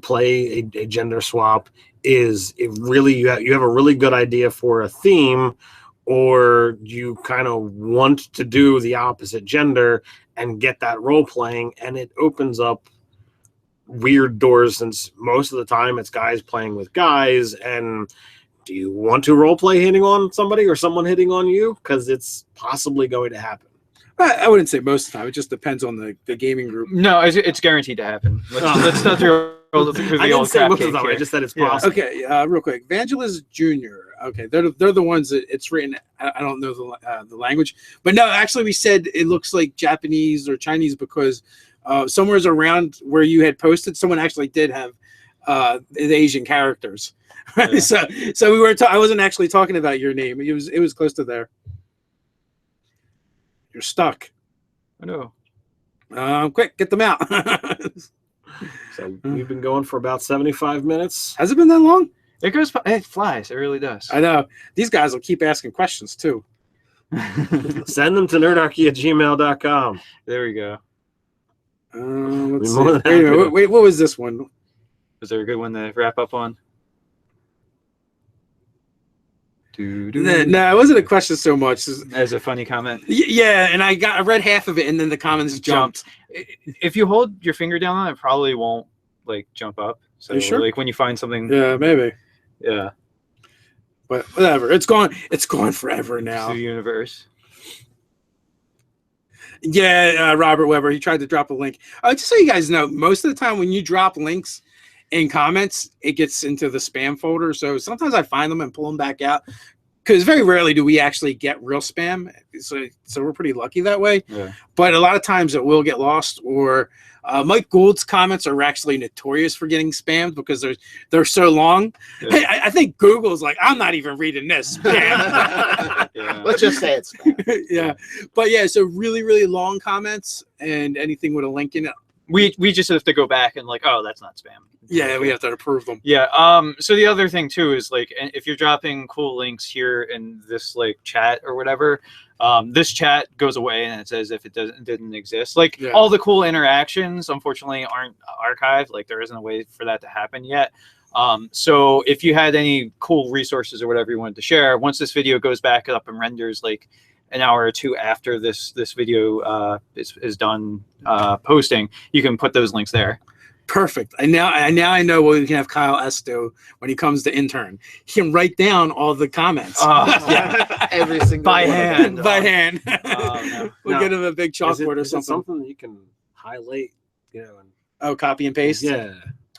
play a gender swap is if really you have a really good idea for a theme, or you kind of want to do the opposite gender and get that role playing, and it opens up weird doors, since most of the time it's guys playing with guys. And do you want to role play hitting on somebody or someone hitting on you? Because it's possibly going to happen. I wouldn't say most of the time. It just depends on the gaming group. No, it's guaranteed to happen. Let's not through the I didn't say most of the time. I just said it's possible. Okay, real quick. Vangelis Jr. Okay, they're the ones that it's written. I don't know the language, but no, actually we said it looks like Japanese or Chinese because somewhere's around where you had posted, someone actually did have the Asian characters. Right? Yeah. So we were. I wasn't actually talking about your name. It was close to there. You're stuck. I know. Quick, get them out. So we've been going for about 75 minutes. Has it been that long? It flies. It really does. I know. These guys will keep asking questions too. Send them to nerdarchy@gmail.com. There we go. Let's see. Wait, what was this one? Was there a good one to wrap up on? No, it wasn't a question so much. As a funny comment. Yeah, and I read half of it, and then the comments jumped. If you hold your finger down on it, probably won't like jump up. So you sure? like when you find something, Yeah, maybe. yeah, But whatever, it's gone. It's gone forever now. to the universe. Yeah, Robert Weber. He tried to drop a link. Just so you guys know, most of the time when you drop links in comments, it gets into the spam folder. So sometimes I find them and pull them back out, because very rarely do we actually get real spam. So we're pretty lucky that way. Yeah. But a lot of times it will get lost. Or Mike Gould's comments are actually notorious for getting spammed because they're so long. Yeah. Hey, I think Google's like, I'm not even reading this. Spam. Yeah. Let's just say it's spam. Yeah, but yeah, so really, really long comments and anything with a link in it. We just have to go back and like, oh, that's not spam. Yeah, we have to approve them. Yeah. So the other thing too is like, if you're dropping cool links here in this like chat or whatever, this chat goes away and it says if it didn't exist. Like all the cool interactions, unfortunately, aren't archived. Like there isn't a way for that to happen yet. So if you had any cool resources or whatever you wanted to share, once this video goes back up and renders like an hour or two after this video is done posting, you can put those links there. Perfect. And now I know what we can have Kyle S do when he comes to intern. He can write down all the comments. Yeah. Every single By one. hand. By hand. No. We'll get him a big chalkboard or Is it something. something that you can highlight, you know? Oh, copy and paste? Yeah.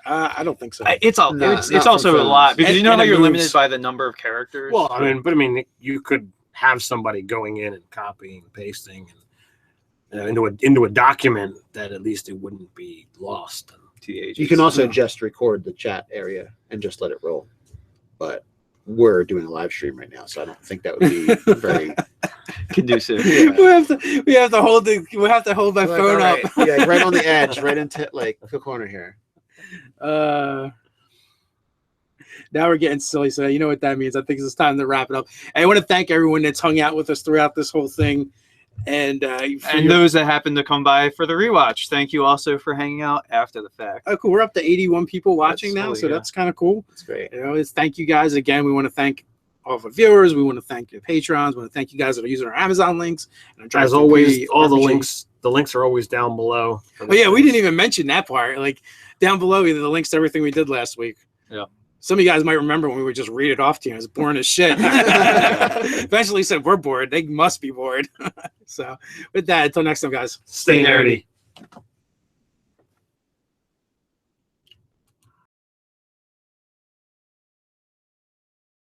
I don't think so. It's No, it's not also for a lot because And- you know and how it you're moves. limited by the number of characters. Well, I mean, you could have somebody going in and copying and pasting and into a document that at least it wouldn't be lost. You can also just record the chat area and just let it roll. But we're doing a live stream right now, so I don't think that would be very conducive. Yeah. We have to hold my Like, phone all right, up. yeah, right on the edge, right into like the corner here. Now we're getting silly, so you know what that means. I think it's time to wrap it up. And I want to thank everyone that's hung out with us throughout this whole thing. And Those that happen to come by for the rewatch, thank you also for hanging out after the fact. oh, cool. We're up to 81 people watching now, so yeah. that's kind of cool. That's great. You know, it's thank you guys again. We want to thank all of our viewers. We want to thank the patrons. We want to thank you guys that are using our Amazon links. And As always, all the links are always down below. Oh yeah, we didn't even mention that part. Like down below, either the links to everything we did last week. Yeah. Some of you guys might remember when we would just read it off to you. It was boring as shit. Eventually said we're bored. They must be bored. So with that, until next time, guys. Stay nerdy.